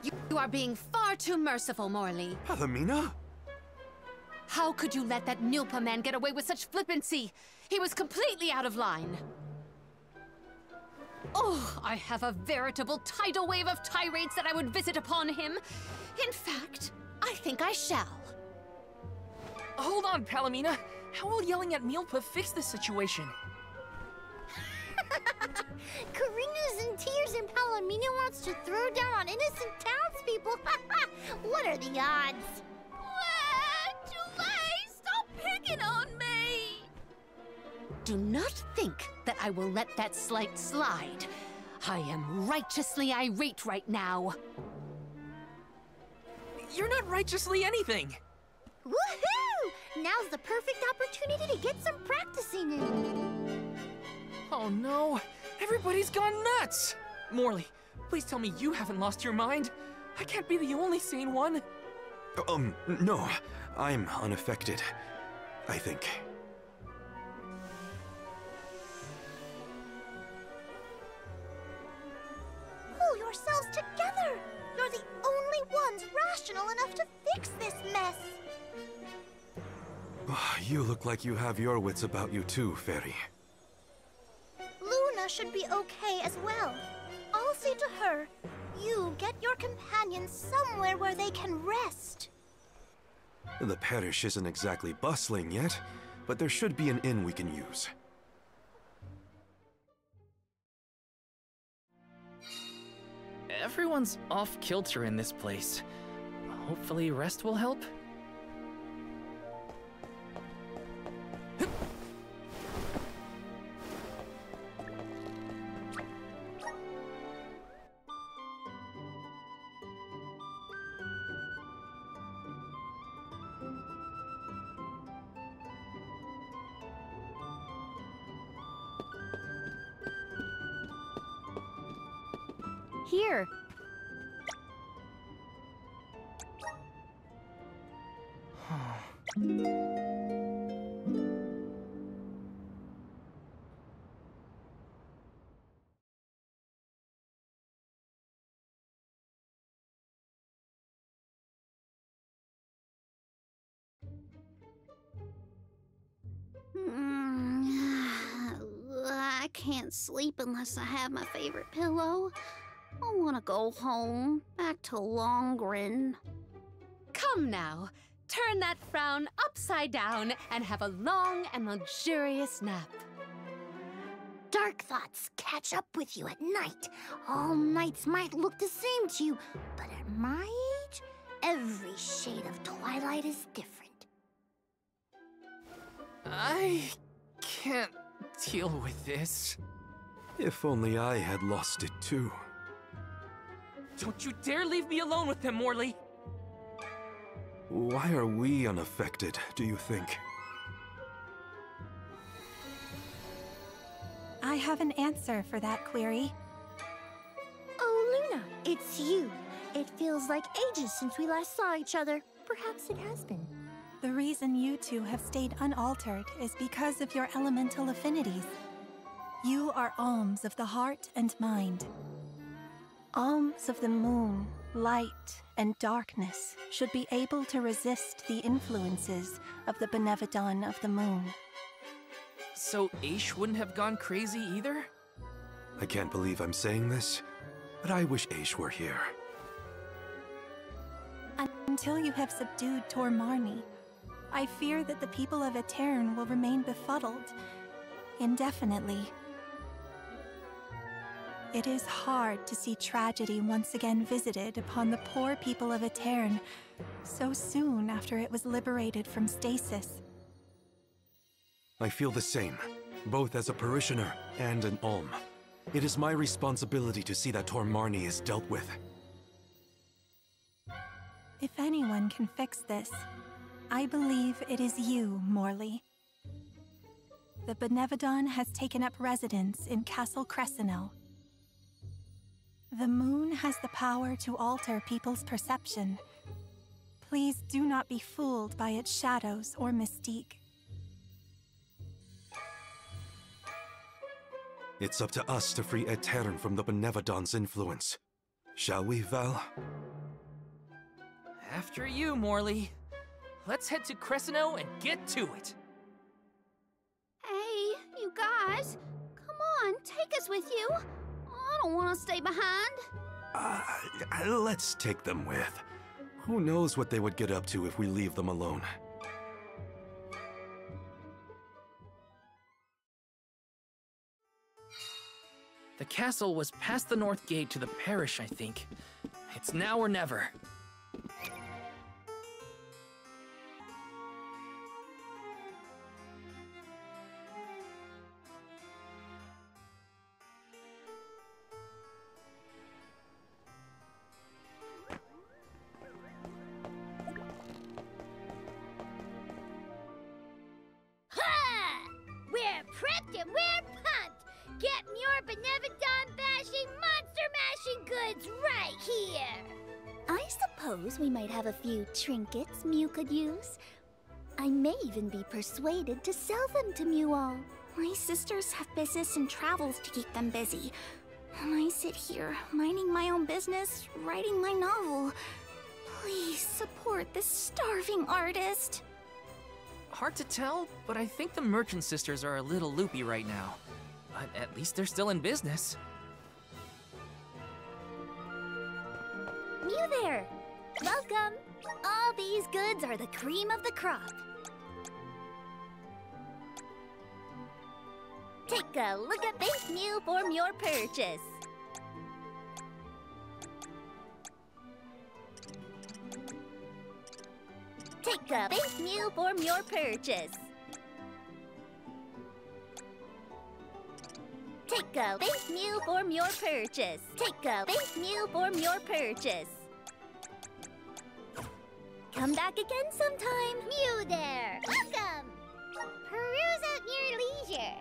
You are being far too merciful, Morley. Palomina? How could you let that Nilpa man get away with such flippancy? He was completely out of line. Oh, I have a veritable tidal wave of tirades that I would visit upon him. In fact, I think I shall. Hold on, Palomina. How will yelling at Milpa fix the situation? Karina's in tears and Palomina wants to throw down on innocent townspeople. What are the odds? Julie, stop picking on me! Do not think that I will let that slight slide. I am righteously irate right now. You're not righteously anything. Woohoo! Now's the perfect opportunity to get some practicing in. Oh no, everybody's gone nuts! Morley, please tell me you haven't lost your mind. I can't be the only sane one. No, I'm unaffected, I think. Pull yourselves together! You're the only ones rational enough to fix this mess! You look like you have your wits about you too, Fairy. Luna should be okay as well. I'll say to her, you get your companions somewhere where they can rest. The parish isn't exactly bustling yet, but there should be an inn we can use. Everyone's off kilter in this place. Hopefully rest will help. Here. I can't sleep unless I have my favorite pillow. I want to go home, back to Longren. Come now, turn that frown upside down and have a long and luxurious nap. Dark thoughts catch up with you at night. All nights might look the same to you, but at my age, every shade of twilight is different. I can't deal with this. If only I had lost it too. Don't you dare leave me alone with him, Morley! Why are we unaffected, do you think? I have an answer for that query. Oh, It's you. It feels like ages since we last saw each other. Perhaps it has been. The reason you two have stayed unaltered is because of your elemental affinities. You are alms of the heart and mind. Alms of the moon, light, and darkness should be able to resist the influences of the Benevodon of the moon. So Aish wouldn't have gone crazy either? I can't believe I'm saying this, but I wish Aish were here. Until you have subdued Tormarni, I fear that the people of Aetern will remain befuddled indefinitely. It is hard to see tragedy once again visited upon the poor people of Aetern so soon after it was liberated from stasis. I feel the same, both as a parishioner and an alm. It is my responsibility to see that Tormarni is dealt with. If anyone can fix this, I believe it is you, Morley. The Benevodon has taken up residence in Castle Cresceno. The moon has the power to alter people's perception. Please do not be fooled by its shadows or mystique. It's up to us to free Aetern from the Benevodon's influence. Shall we, Val? After you, Morley. Let's head to Cresceno and get to it. Hey, you guys. Come on, take us with you. I don't want to stay behind. Let's take them with. Who knows what they would get up to if we leave them alone. The castle was past the north gate to the parish, I think. It's now or never. Ha! We're prepped and we're pumped! Get your Benevodon bashing, monster mashing goods right here! I suppose we might have a few trinkets Mew could use. I may even be persuaded to sell them to Mew all. My sisters have business and travels to keep them busy. And I sit here, minding my own business, writing my novel. Please support this starving artist. Hard to tell, but I think the merchant sisters are a little loopy right now. But at least they're still in business. Mew there! Welcome! All these goods are the cream of the crop. Take a look at this Mew for your purchase. Take a base Mew for your purchase. Take a base Mew for your purchase. Take a base Mew for your purchase. Come back again sometime. Mew there! Welcome! Peruse at your leisure.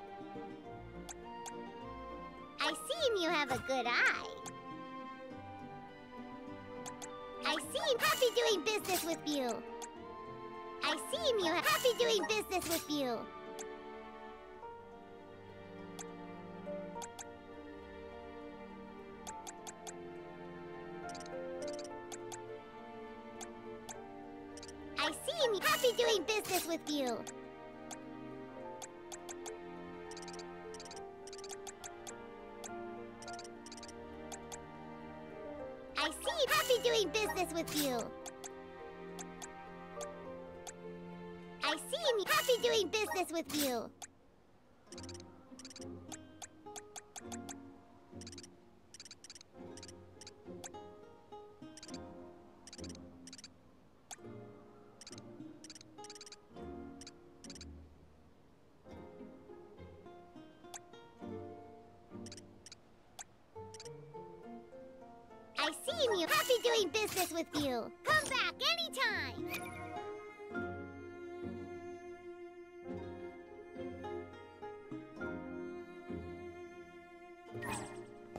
I see you have a good eye. I seem happy doing business with you. I seem you happy doing business with you. I seem happy doing business with you. I seem happy doing business with you. I seem happy doing business with you. I seem you happy doing business with you. Come back anytime.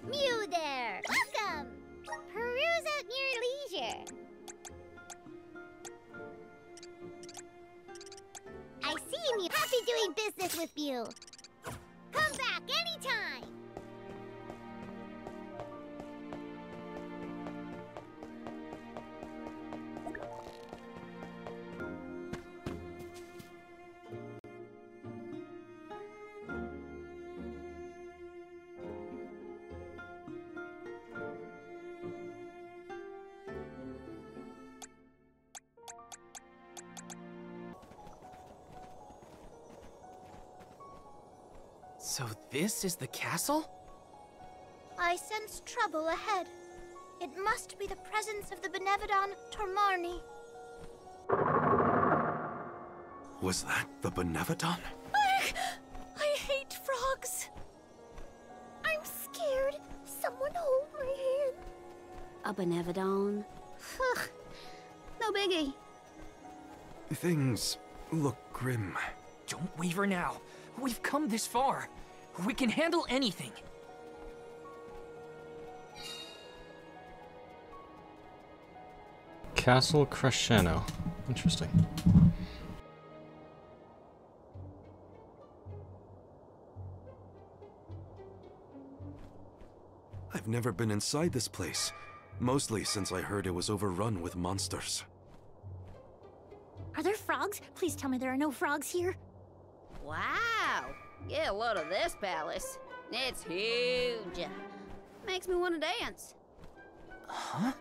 Mew there! Welcome! be doing business with you. Come back anytime. So this is the castle? I sense trouble ahead. It must be the presence of the Benevodon Tormarni. Was that the Benevodon? I hate frogs. I'm scared. Someone hold my hand. A Benevodon? No biggie. Things look grim. Don't waver now. We've come this far. We can handle anything. Castle Cresceno. Interesting. I've never been inside this place, mostly since I heard it was overrun with monsters. Are there frogs? Please tell me there are no frogs here. Wow! Get a load of this palace. It's huge. Makes me want to dance. Huh?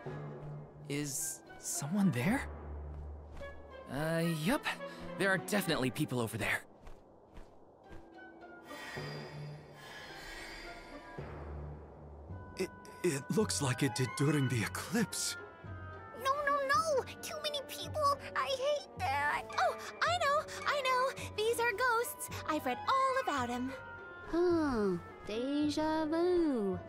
Is someone there? Yup. There are definitely people over there. It looks like it did during the eclipse. No. Too many people. I hate that. Oh, I know. These are ghosts. I've read all about them. Deja vu.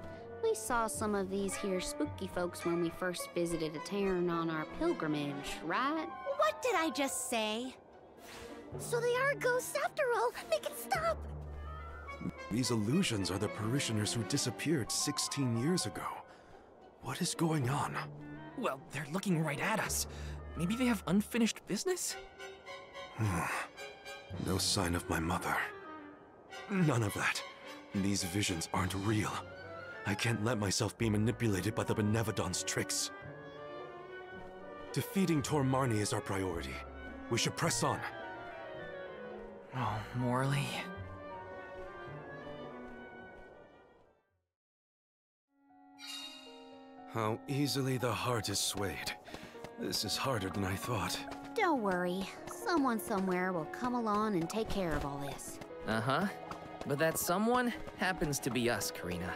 We saw some of these here spooky folks when we first visited a town on our pilgrimage, right? What did I just say? So they are ghosts after all. Make it stop. These illusions are the parishioners who disappeared 16 years ago. What is going on? Well, they're looking right at us. Maybe they have unfinished business? No sign of my mother. None of that. These visions aren't real. I can't let myself be manipulated by the Benevodon's tricks. Defeating Tormarni is our priority. We should press on. Oh, Morley. How easily the heart is swayed. This is harder than I thought. Don't worry. Someone somewhere will come along and take care of all this. Uh-huh. But that someone happens to be us, Karina.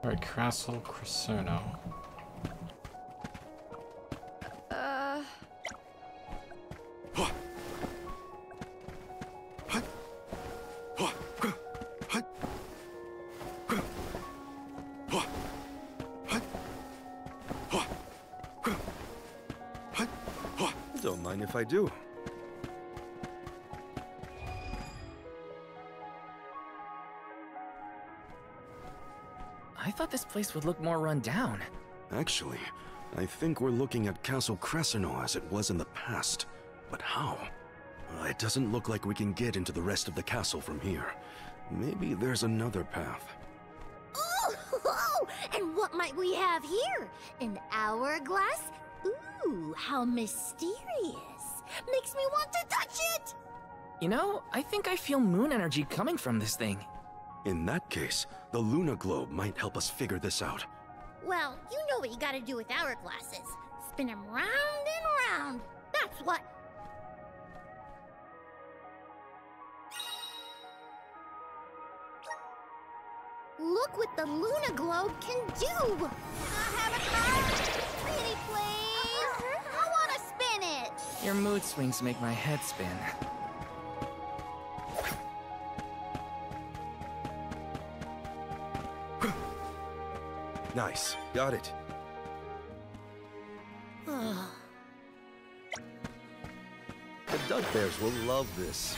Alright, Castle Cresceno. Don't mind if I do. I thought this place would look more run down. Actually, I think we're looking at Castle Cresceno as it was in the past. But how? It doesn't look like we can get into the rest of the castle from here. Maybe there's another path. Oh, and what might we have here? An hourglass? Ooh, how mysterious. Makes me want to touch it! You know, I think I feel moon energy coming from this thing. In that case, the Luna Globe might help us figure this out. Well, you know what you gotta do with hourglasses. Spin them round and round. That's what. Look what the Luna Globe can do! I have a card! Pretty please! I wanna spin it! Your mood swings make my head spin. Nice. Got it. The duck bears will love this.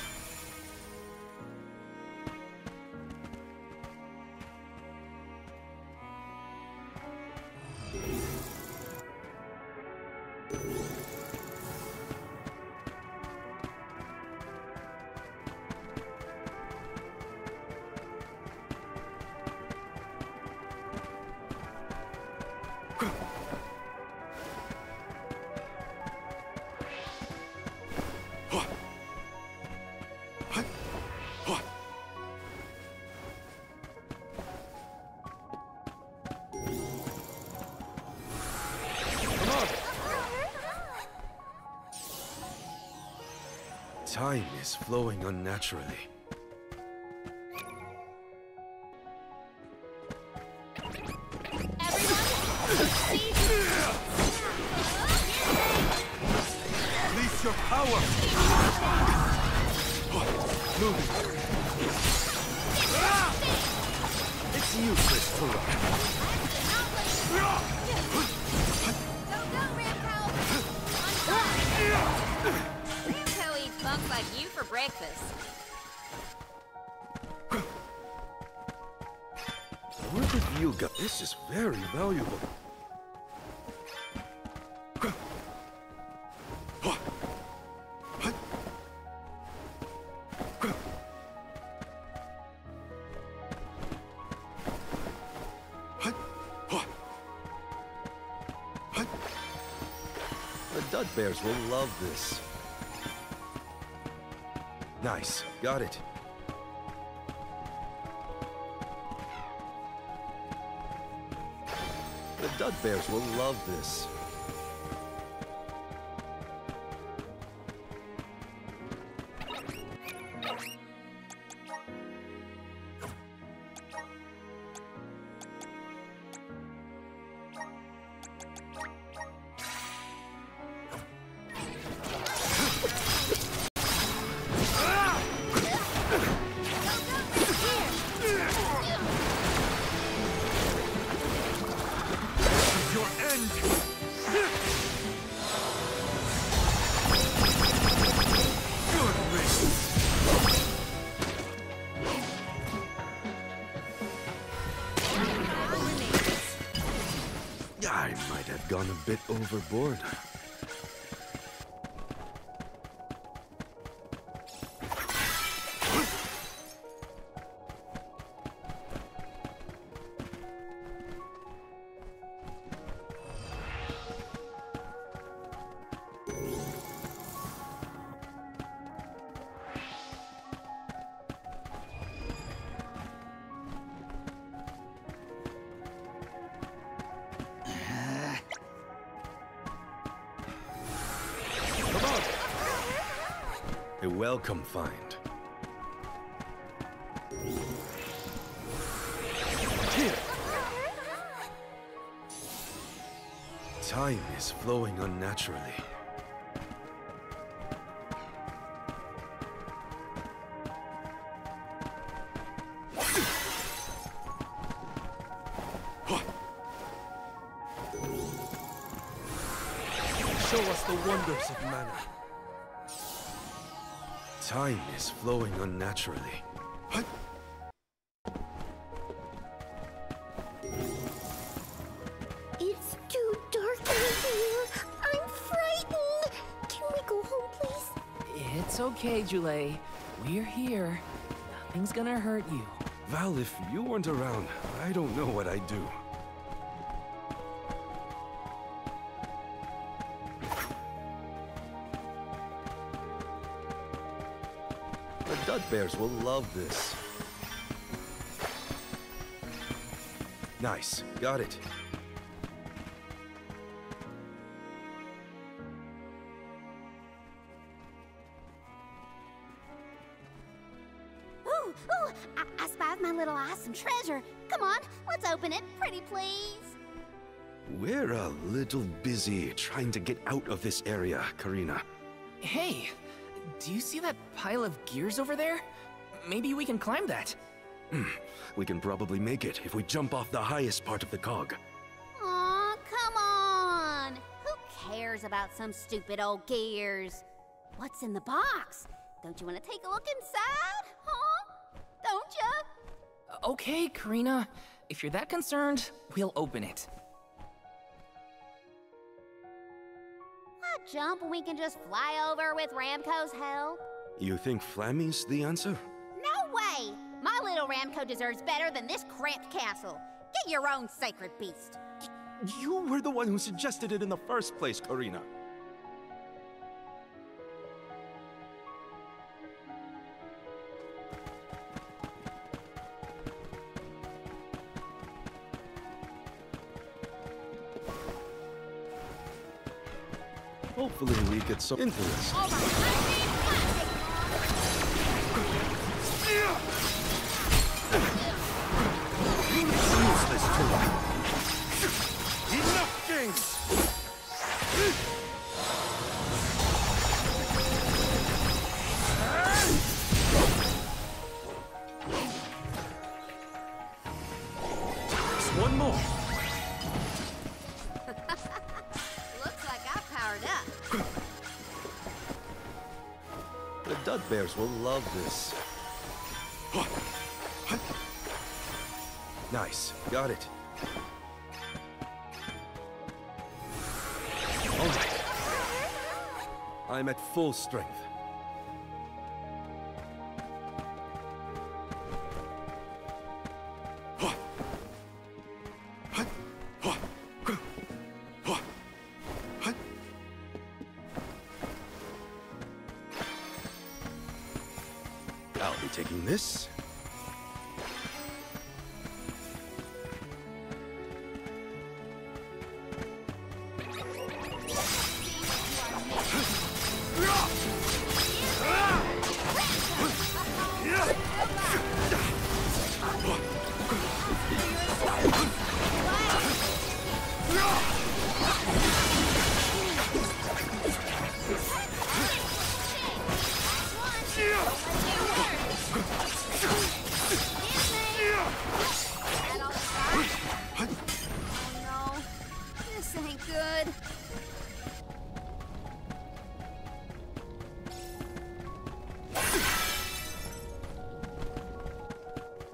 Time is flowing unnaturally. Release your power! Move. It's useless to run. Ramco eats bugs like you for breakfast. Where did you go? This is very valuable. The Dud Bears will love this. Nice, got it. The Dud Bears will love this. I might have gone a bit overboard. A welcome find. Here. Time is flowing unnaturally. Show us the wonders of mana. Time is flowing unnaturally. It's too dark in here. I'm frightened. Can we go home, please? It's okay, Jule. We're here. Nothing's gonna hurt you. Val, if you weren't around, I don't know what I'd do. The Dud Bears will love this. Nice, got it. Ooh, I spied my little awesome treasure. Come on, let's open it, pretty please. We're a little busy trying to get out of this area, Karina. Hey, do you see that pile of gears over there? Maybe we can climb that. We can probably make it if we jump off the highest part of the cog. Aw, come on. Who cares about some stupid old gears? What's in the box? Don't you want to take a look inside, huh? Don't you? Okay, Karina. If you're that concerned, we'll open it. A jump we can just fly over with Ramco's help? You think Flammy's the answer? No way! My little Ramco deserves better than this cramped castle. Get your own sacred beast. You were the one who suggested it in the first place, Karina. Hopefully we get some interest. All right, One more. Looks like I powered up. The Dud Bears will love this. Nice. Got it. All right. I'm at full strength. I'll be taking this.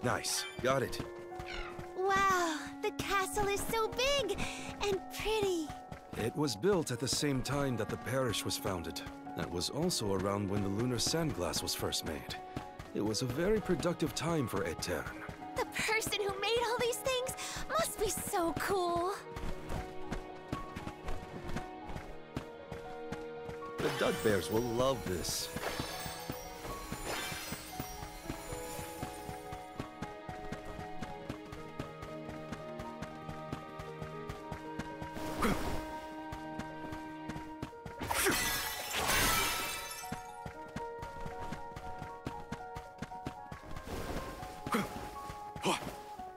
Nice. Got it. Wow, the castle is so big and pretty. It was built at the same time that the parish was founded. That was also around when the lunar sandglass was first made. It was a very productive time for Aetern. The person who made all these things must be so cool. The Dud Bears will love this.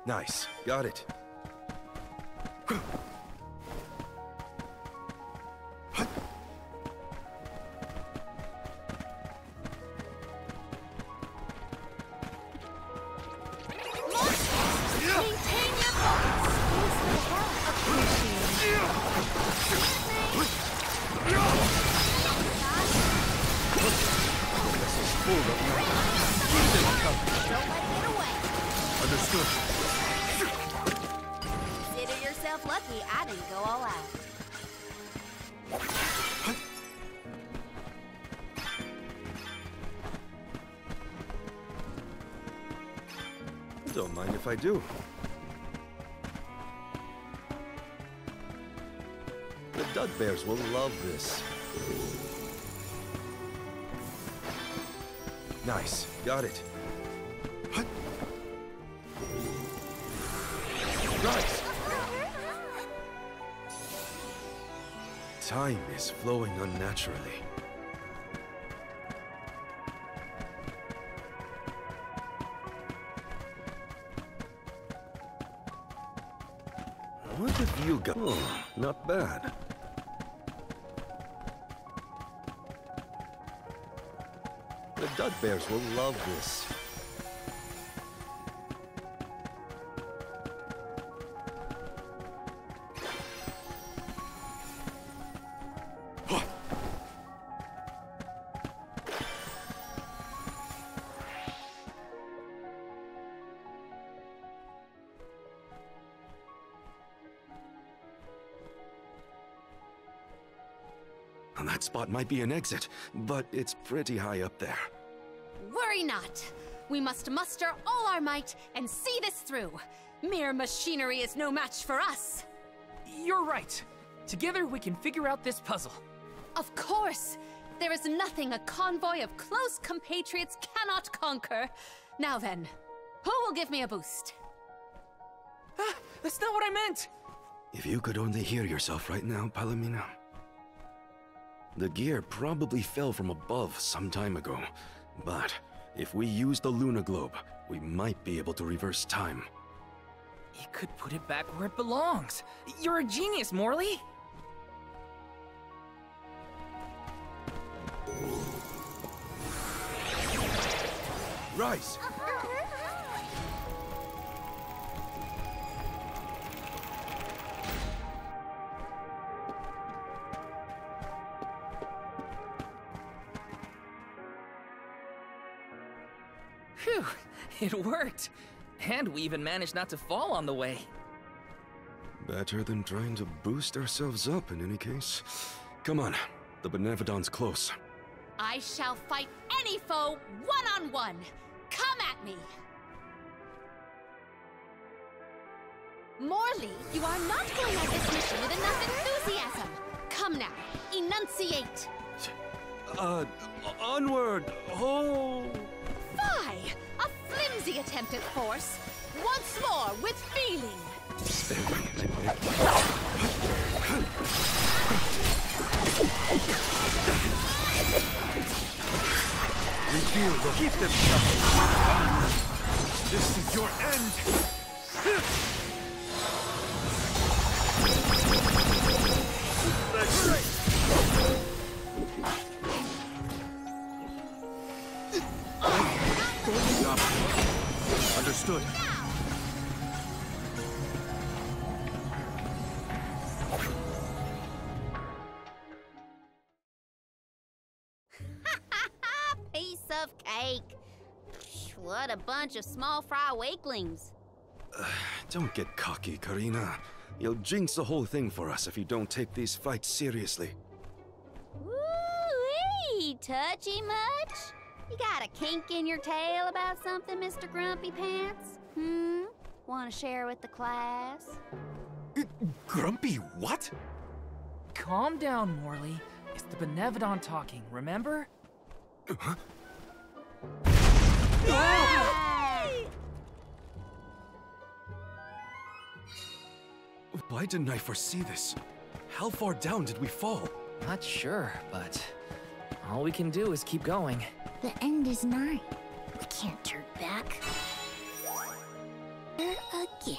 Nice. Got it. Understood. Consider yourself lucky I didn't go all out. Don't mind if I do. The Dud Bears will love this. Nice. Got it. Right. Time is flowing unnaturally. What have you got? Oh, not bad. The Dud Bears will love this. That spot might be an exit, but it's pretty high up there. Worry not. We must muster all our might and see this through. Mere machinery is no match for us. You're right. Together we can figure out this puzzle. Of course. There is nothing a convoy of close compatriots cannot conquer. Now then, who will give me a boost? That's not what I meant! If you could only hear yourself right now, Palomino. The gear probably fell from above some time ago, but if we use the Luna Globe, we might be able to reverse time. You could put it back where it belongs. You're a genius, Morley! Rise! Phew, it worked. And we even managed not to fall on the way. Better than trying to boost ourselves up in any case. Come on, the Benevodon's close. I shall fight any foe one-on-one. Come at me! Morley, you are not going at this mission with enough enthusiasm. Come now, enunciate. Onward! Oh! Fie! A flimsy attempt at force. Once more, with feeling. Keep them coming. This is your end! That's right. Understood. Piece of cake. What a bunch of small fry wakelings. Don't get cocky, Karina. You'll jinx the whole thing for us if you don't take these fights seriously. Woo-wee! Touchy much? You got a kink in your tail about something, Mr. Grumpy Pants? Want to share with the class? Grumpy what? Calm down, Morley. It's the Benevodon talking, remember? Why didn't I foresee this? How far down did we fall? Not sure, but all we can do is keep going. The end is nigh. We can't turn back. There again.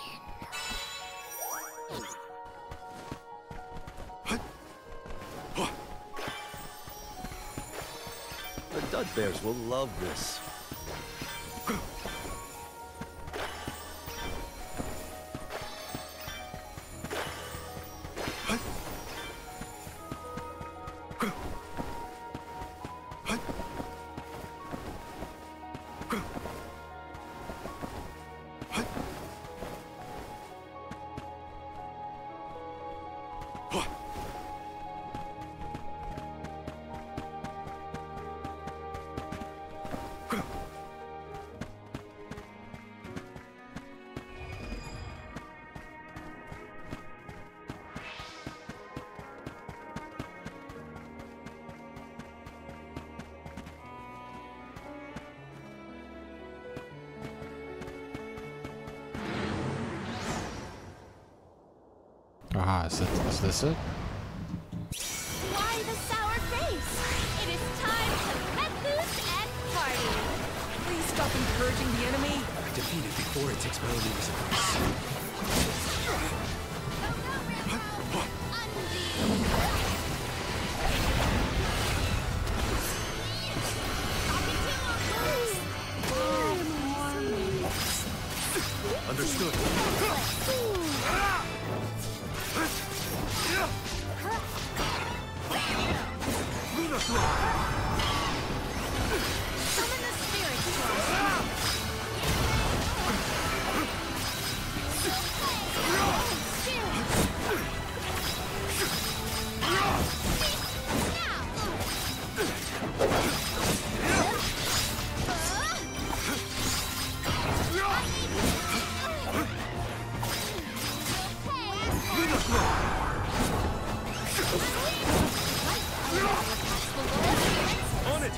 The Dud Bears will love this. Is this it? Why the sour face? It is time to let loose and party. Please stop encouraging the enemy. Defeat it before it takes my leaves of Understood. Summon the spirit to us. On it!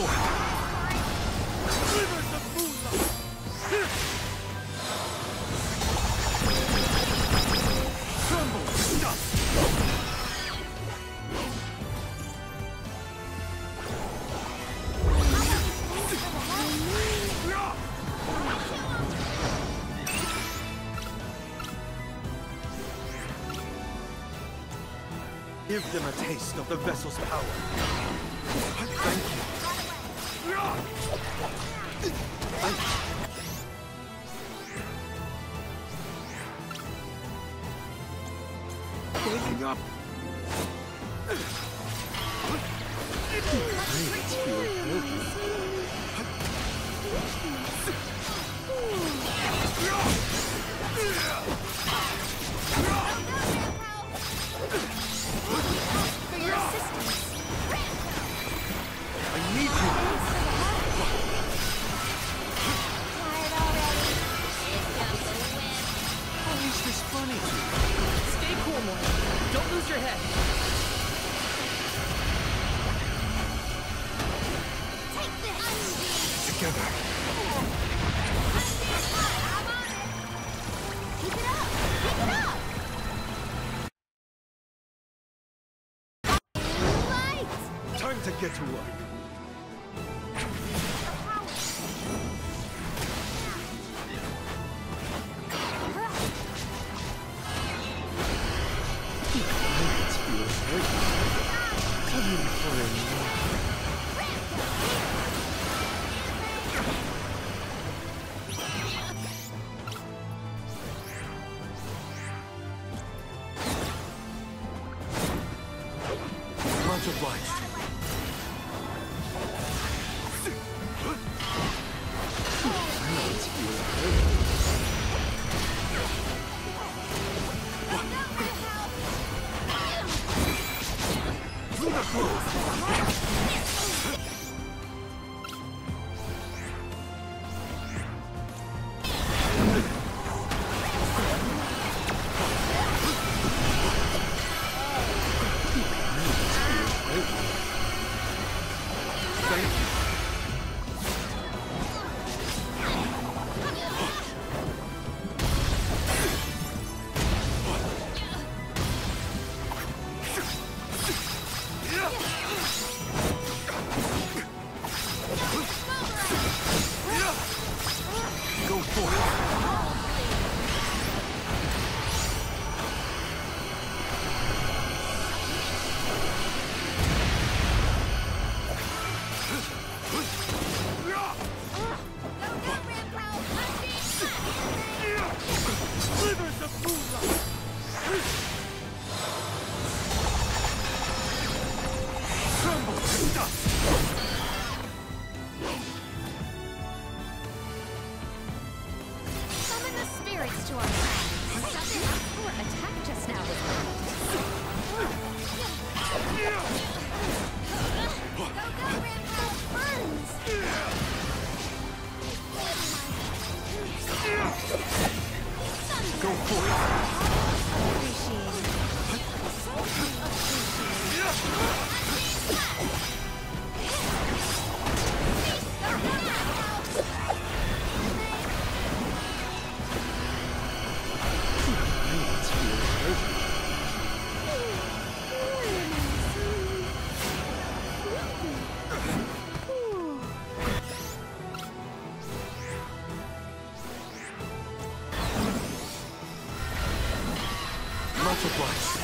for it! Rivers of moonlight! Tremble, dust! Give them a taste of the vessel's power. Thank you. Waking up. For your assistance. I need you. Tired already? It's just a win. How is this funny? Stay cool, Morty. Don't lose your head. Take this! Together. Keep it up! Keep it up! Light! Time to get to work. Much obliged. Go for it. Rivers of moonlight! Tremble, dust! Summon the spirits to our side. Our attack just now was Go, Rambo! Burns! Go for it. Much obliged.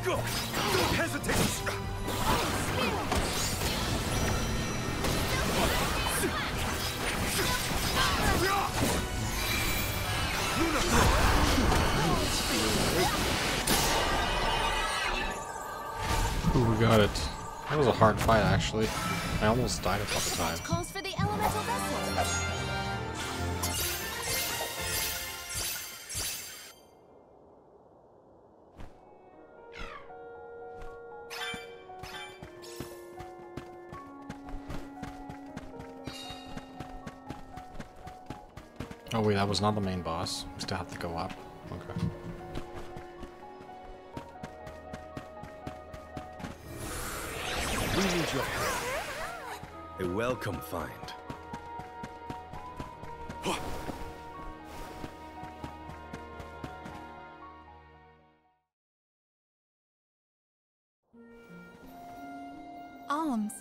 Go! Don't hesitate! good. That was a hard fight, actually. I almost died a couple times. Calls for the elemental vessel. Oh wait, that was not the main boss. We still have to go up. Okay. We need your help. A welcome find. Alms,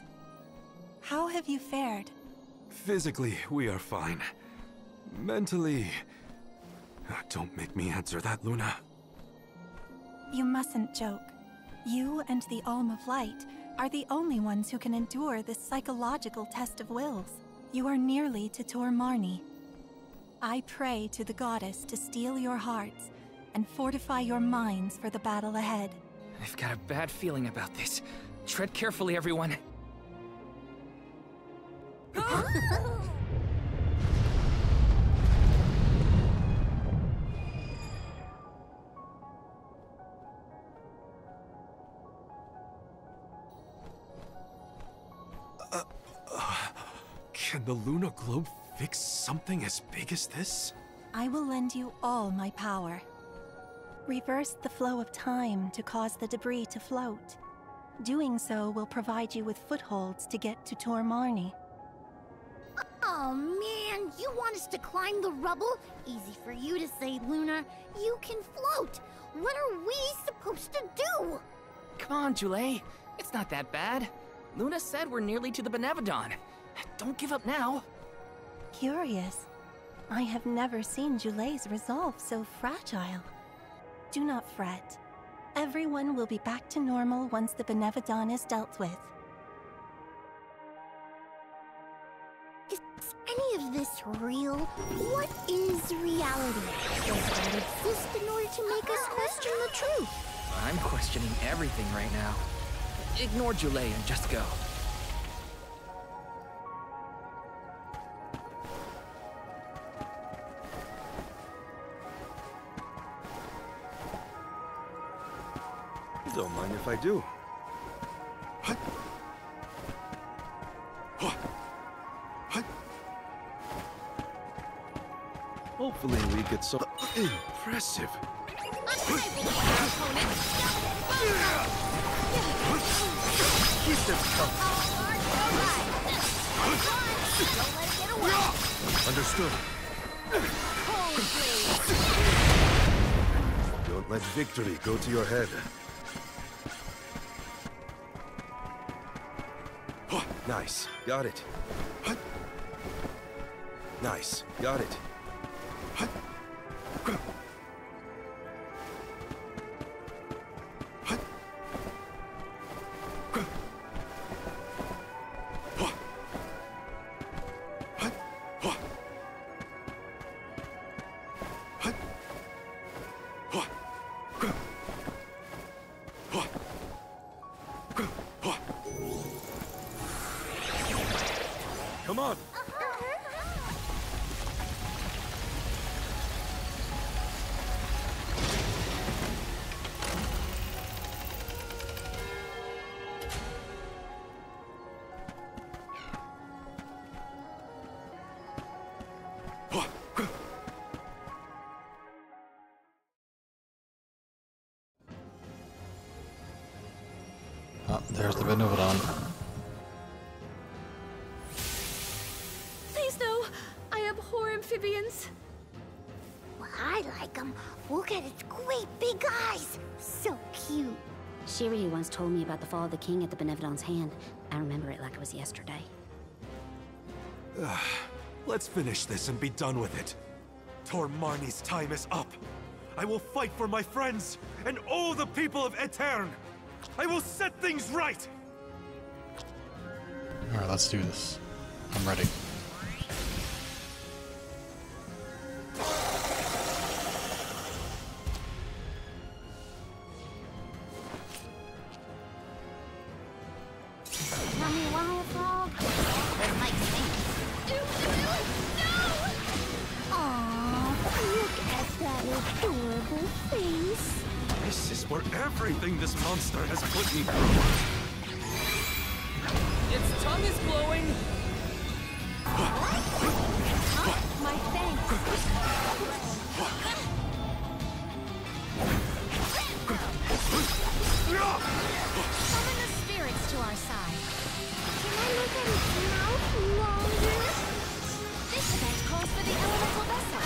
how have you fared? Physically, we are fine. Mentally... Don't make me answer that, Luna. You mustn't joke. You and the Alm of Light are the only ones who can endure this psychological test of wills. You are nearly to Tor Marni. I pray to the goddess to steel your hearts and fortify your minds for the battle ahead. I've got a bad feeling about this. Tread carefully, everyone. Can the Luna Globe fix something as big as this? I will lend you all my power. Reverse the flow of time to cause the debris to float. Doing so will provide you with footholds to get to Tor Marni. Oh man, you want us to climb the rubble? Easy for you to say, Luna. You can float. What are we supposed to do? Come on, Jule. It's not that bad. Luna said we're nearly to the Benevodon. Don't give up now. Curious. I have never seen Jule's resolve so fragile. Do not fret. Everyone will be back to normal once the Benevodon is dealt with. Is any of this real? What is reality? Does that exist in order to make us question the truth? I'm questioning everything right now. Ignore Jule and just go. Don't mind if I do. Hopefully we get some... Impressive. Keep them coming. Understood. Don't let victory go to your head. Nice. Got it. Nice. Got it. Come on. Oh, there's the Benevodon. Please no! I abhor amphibians. Well, I like them. Look at its great big eyes. So cute. Shiryu once told me about the fall of the king at the Benevodon's hand. I remember it like it was yesterday. Let's finish this and be done with it. Tor Marni's time is up. I will fight for my friends and all the people of Aetern. I will set things right! Alright, let's do this. I'm ready. face. This is for everything this monster has put me through. Its tongue is glowing. My thanks. Summon the spirits to our side. Can I look at its mouth longer? This event calls for the elemental vessel.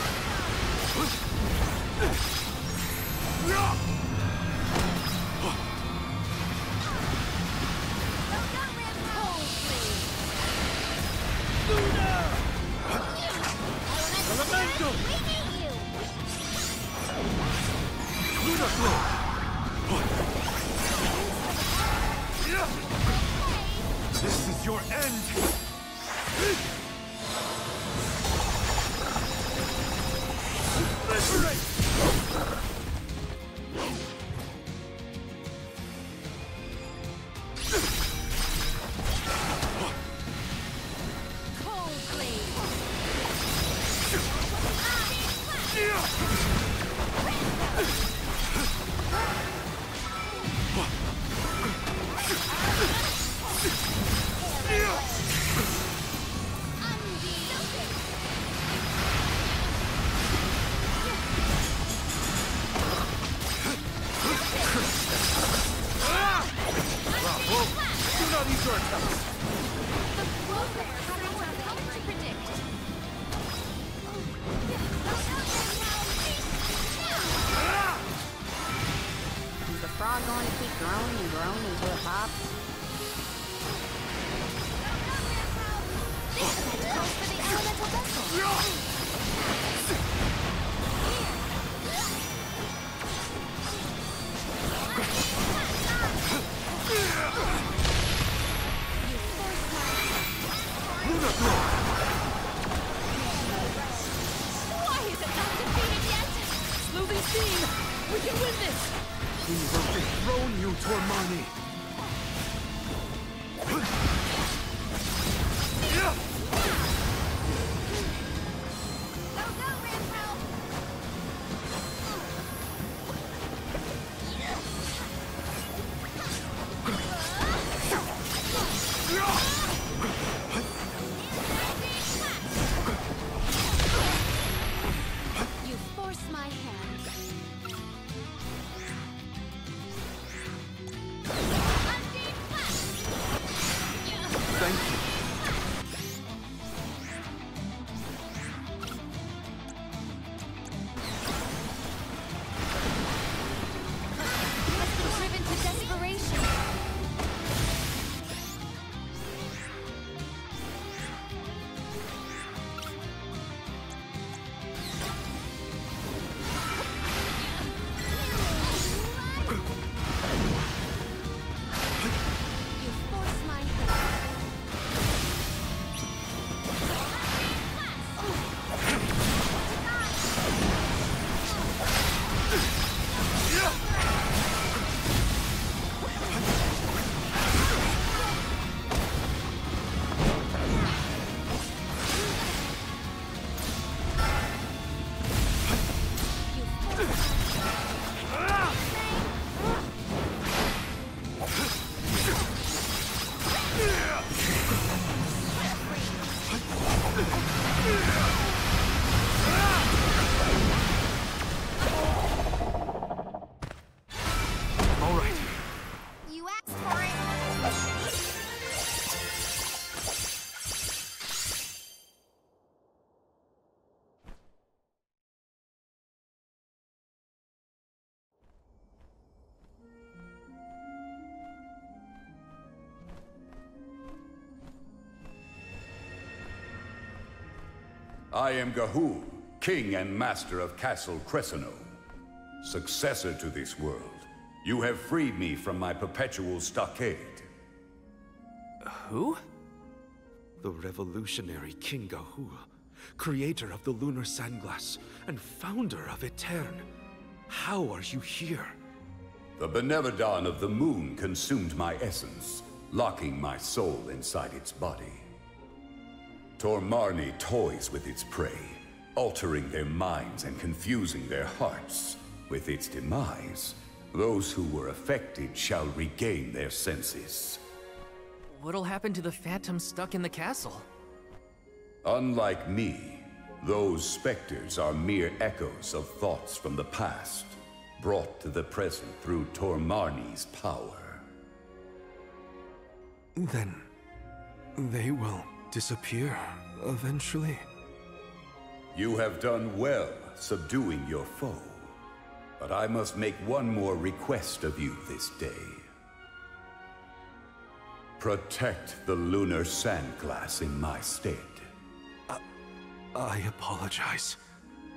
Elemental! We need you. Lunar Flow! This is your end! Liberate! Is the frog going to keep growing and growing until it pops? This event calls for the elemental vessel. Lunar Flow! Why is it not defeated yet? Smoothing steam. We can win this. We will dethrone you, Tormani! You force my hand. Thank you. You must be driven to desperation. You force my hand. All right. You asked for it. I am Gahul, King and Master of Castle Cresceno. Successor to this world, you have freed me from my perpetual stockade. Who? The revolutionary King Gahul, creator of the Lunar Sandglass and founder of Etern. How are you here? The Benevodon of the moon consumed my essence, locking my soul inside its body. Tormarni toys with its prey, altering their minds and confusing their hearts. With its demise, those who were affected shall regain their senses. What'll happen to the phantoms stuck in the castle? Unlike me, those specters are mere echoes of thoughts from the past, brought to the present through Tormarni's power. Then they will disappear eventually. You have done well subduing your foe, but I must make one more request of you this day. Protect the lunar sandglass in my stead. I apologize,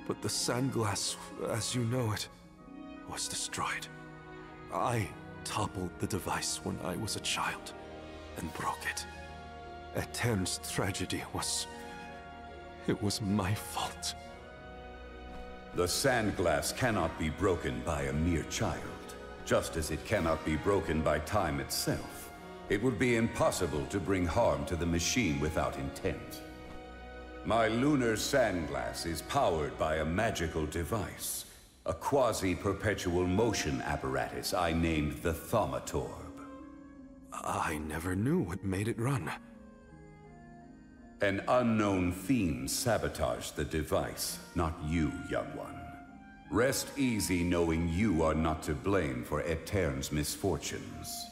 but the sandglass, as you know it, was destroyed. I toppled the device when I was a child and broke it. Etern's tragedy was... it was my fault. The sandglass cannot be broken by a mere child, just as it cannot be broken by time itself. It would be impossible to bring harm to the machine without intent. My lunar sandglass is powered by a magical device, a quasi-perpetual motion apparatus I named the Thaumatorb. I never knew what made it run. An unknown fiend sabotaged the device, not you, young one. Rest easy knowing you are not to blame for Etern's misfortunes.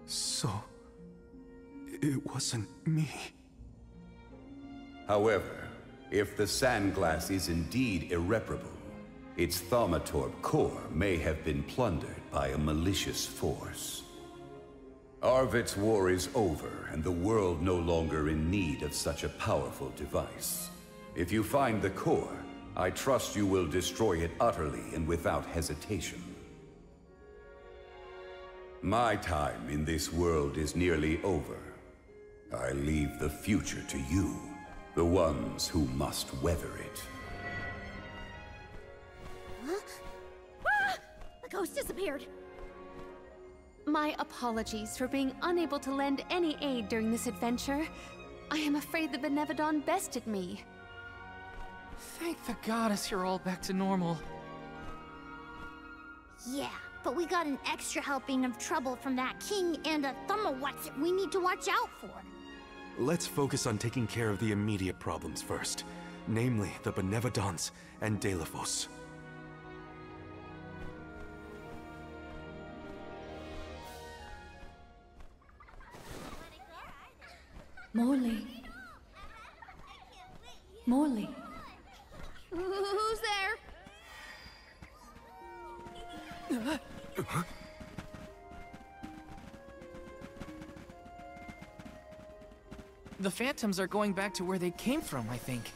So... it wasn't me. However, if the sandglass is indeed irreparable, its Thaumatorb core may have been plundered by a malicious force. Arvid's war is over, and the world no longer in need of such a powerful device. If you find the core, I trust you will destroy it utterly and without hesitation. My time in this world is nearly over. I leave the future to you, the ones who must weather it. Huh? Ah! The ghost disappeared! My apologies for being unable to lend any aid during this adventure. I am afraid the Benevodon bested me. Thank the goddess you're all back to normal. Yeah, but we got an extra helping of trouble from that king and a Thumma-What's-It we need to watch out for. Let's focus on taking care of the immediate problems first, namely the Benevodons and Delafos. Morley. Morley. Who's there? The phantoms are going back to where they came from, I think.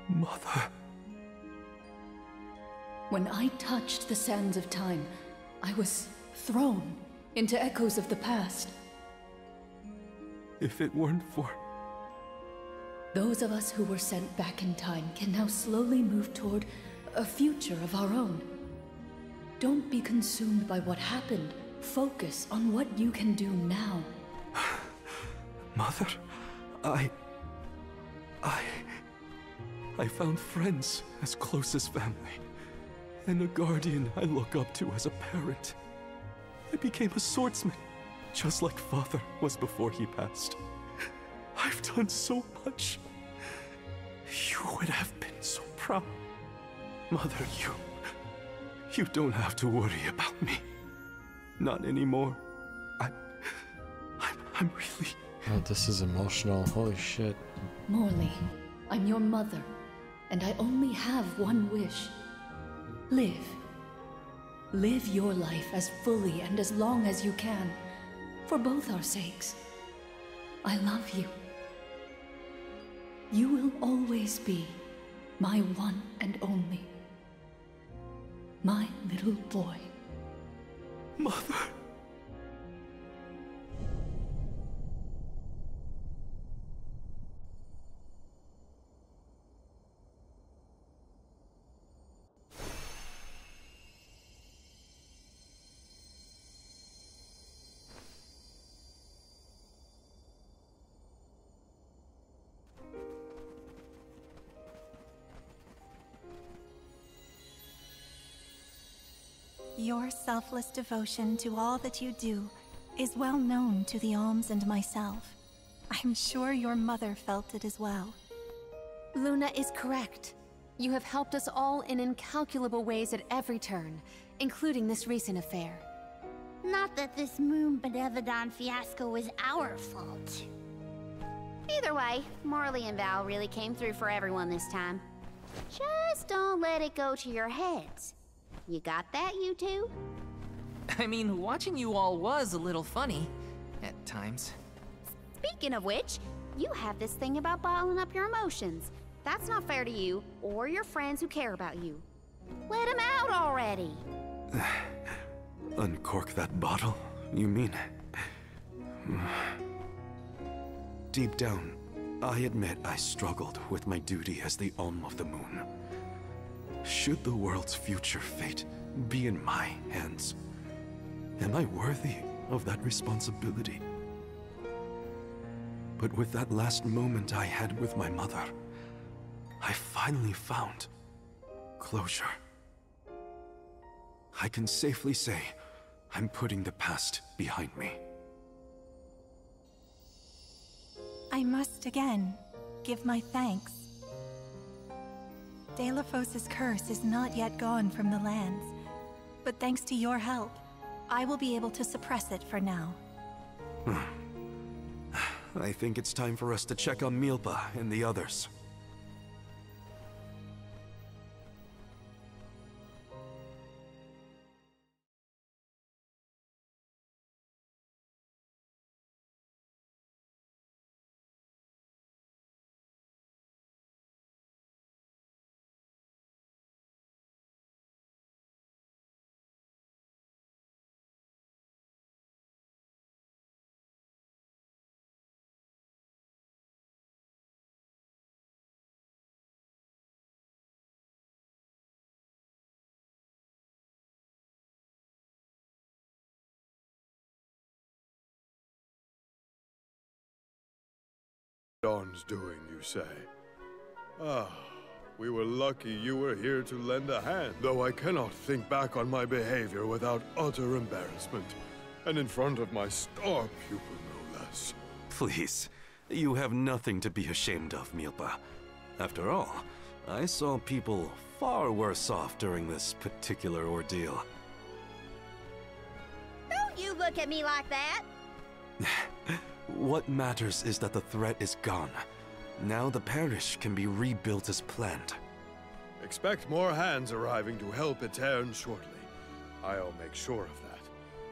Mother. When I touched the sands of time, I was thrown into echoes of the past. If it weren't for... Those of us who were sent back in time can now slowly move toward a future of our own. Don't be consumed by what happened. Focus on what you can do now. Mother, I found friends as close as family, and a guardian I look up to as a parent. I became a swordsman, just like Father was before he passed. I've done so much. You would have been so proud. Mother, you don't have to worry about me. Not anymore. I'm really... Oh, this is emotional. Holy shit. Morley, I'm your mother, and I only have one wish. Live. Live your life as fully and as long as you can, for both our sakes. I love you. You will always be my one and only. My little boy. Mother. Your selfless devotion to all that you do is well known to the Alms and myself. I'm sure your mother felt it as well. Luna is correct. You have helped us all in incalculable ways at every turn, including this recent affair. Not that this Moon Benevodon fiasco was our fault. Either way, Morley and Val really came through for everyone this time. Just don't let it go to your heads. You got that, you two? I mean, watching you all was a little funny at times. Speaking of which, you have this thing about bottling up your emotions. That's not fair to you or your friends who care about you. Let them out already. Uncork that bottle, you mean? Deep down, I admit I struggled with my duty as the Alm of the Moon. Should the world's future fate be in my hands, am I worthy of that responsibility? But with that last moment I had with my mother, I finally found closure. I can safely say I'm putting the past behind me. I must again give my thanks. Delafos's curse is not yet gone from the lands, but thanks to your help, I will be able to suppress it for now. I think it's time for us to check on Milpa and the others. Dawn's doing, you say? Ah, we were lucky you were here to lend a hand, though I cannot think back on my behavior without utter embarrassment, and in front of my star pupil, no less. Please, you have nothing to be ashamed of, Milpa. After all, I saw people far worse off during this particular ordeal. Don't you look at me like that! What matters is that the threat is gone. Now the parish can be rebuilt as planned. Expect more hands arriving to help Etern shortly. I'll make sure of that.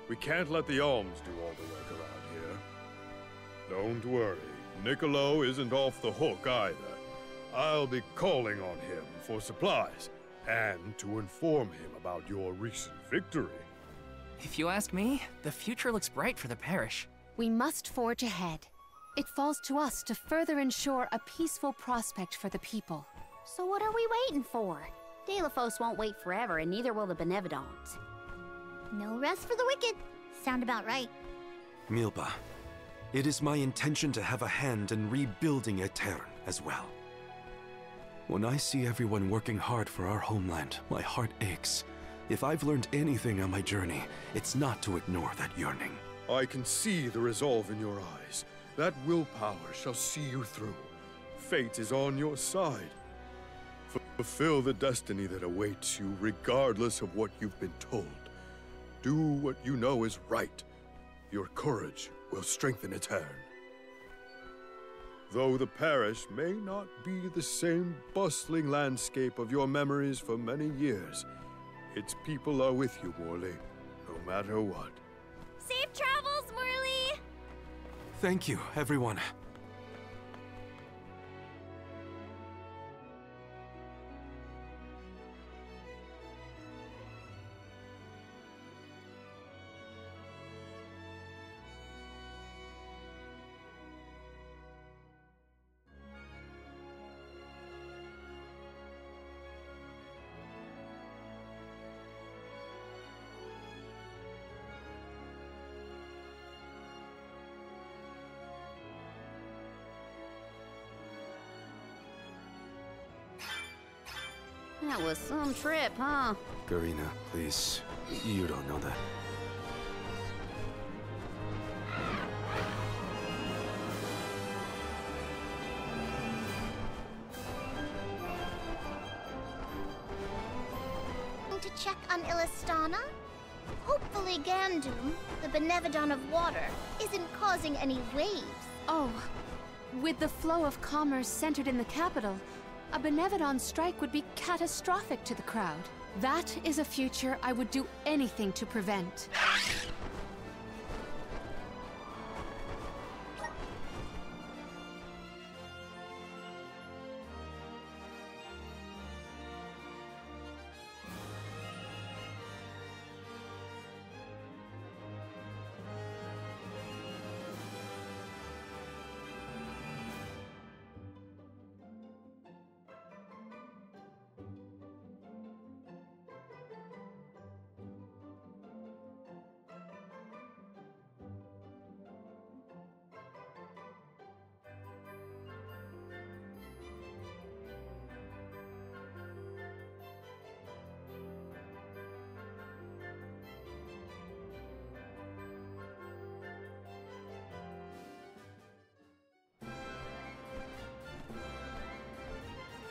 We can't let the Alms do all the work around here. Don't worry, Niccolo isn't off the hook either. I'll be calling on him for supplies, and to inform him about your recent victory. If you ask me, the future looks bright for the parish. We must forge ahead. It falls to us to further ensure a peaceful prospect for the people. So what are we waiting for? Delafos won't wait forever, and neither will the Benevodons. No rest for the wicked. Sound about right. Milpa, it is my intention to have a hand in rebuilding Etern as well. When I see everyone working hard for our homeland, my heart aches. If I've learned anything on my journey, it's not to ignore that yearning. I can see the resolve in your eyes. That willpower shall see you through. Fate is on your side. Fulfill the destiny that awaits you, regardless of what you've been told. Do what you know is right. Your courage will strengthen Etern. Though the parish may not be the same bustling landscape of your memories for many years, its people are with you, Morley, no matter what. Safe travels, Morley! Thank you, everyone. That was some trip, huh? Garina, please. You don't know that. To check on Illistana? Hopefully Gandum, the Benevodon of water, isn't causing any waves. Oh, with the flow of commerce centered in the capital, a Benevodon strike would be catastrophic to the crowd. That is a future I would do anything to prevent.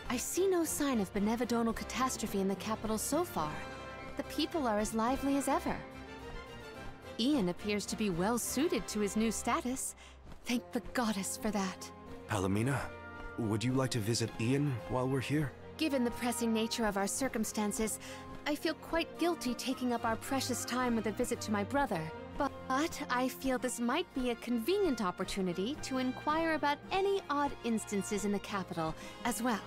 I see no sign of benevodonal catastrophe in the capital so far. The people are as lively as ever. Ian appears to be well suited to his new status. Thank the goddess for that. Palomina, would you like to visit Ian while we're here? Given the pressing nature of our circumstances, I feel quite guilty taking up our precious time with a visit to my brother. But I feel this might be a convenient opportunity to inquire about any odd instances in the capital as well.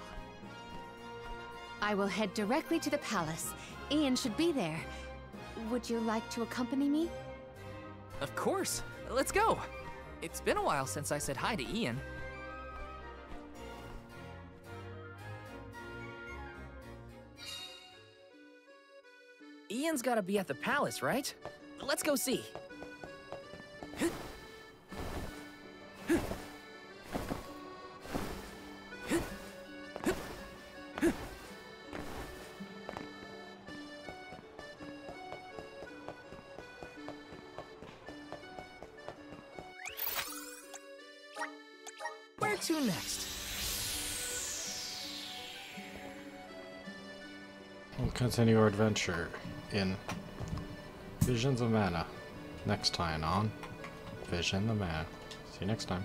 I will head directly to the palace. Ian should be there. Would you like to accompany me? Of course. Let's go. It's been a while since I said hi to Ian. Ian's gotta be at the palace, right? Let's go see. Where to next? We'll continue our adventure in Visions of Mana next time on Vision the Mana. See you next time.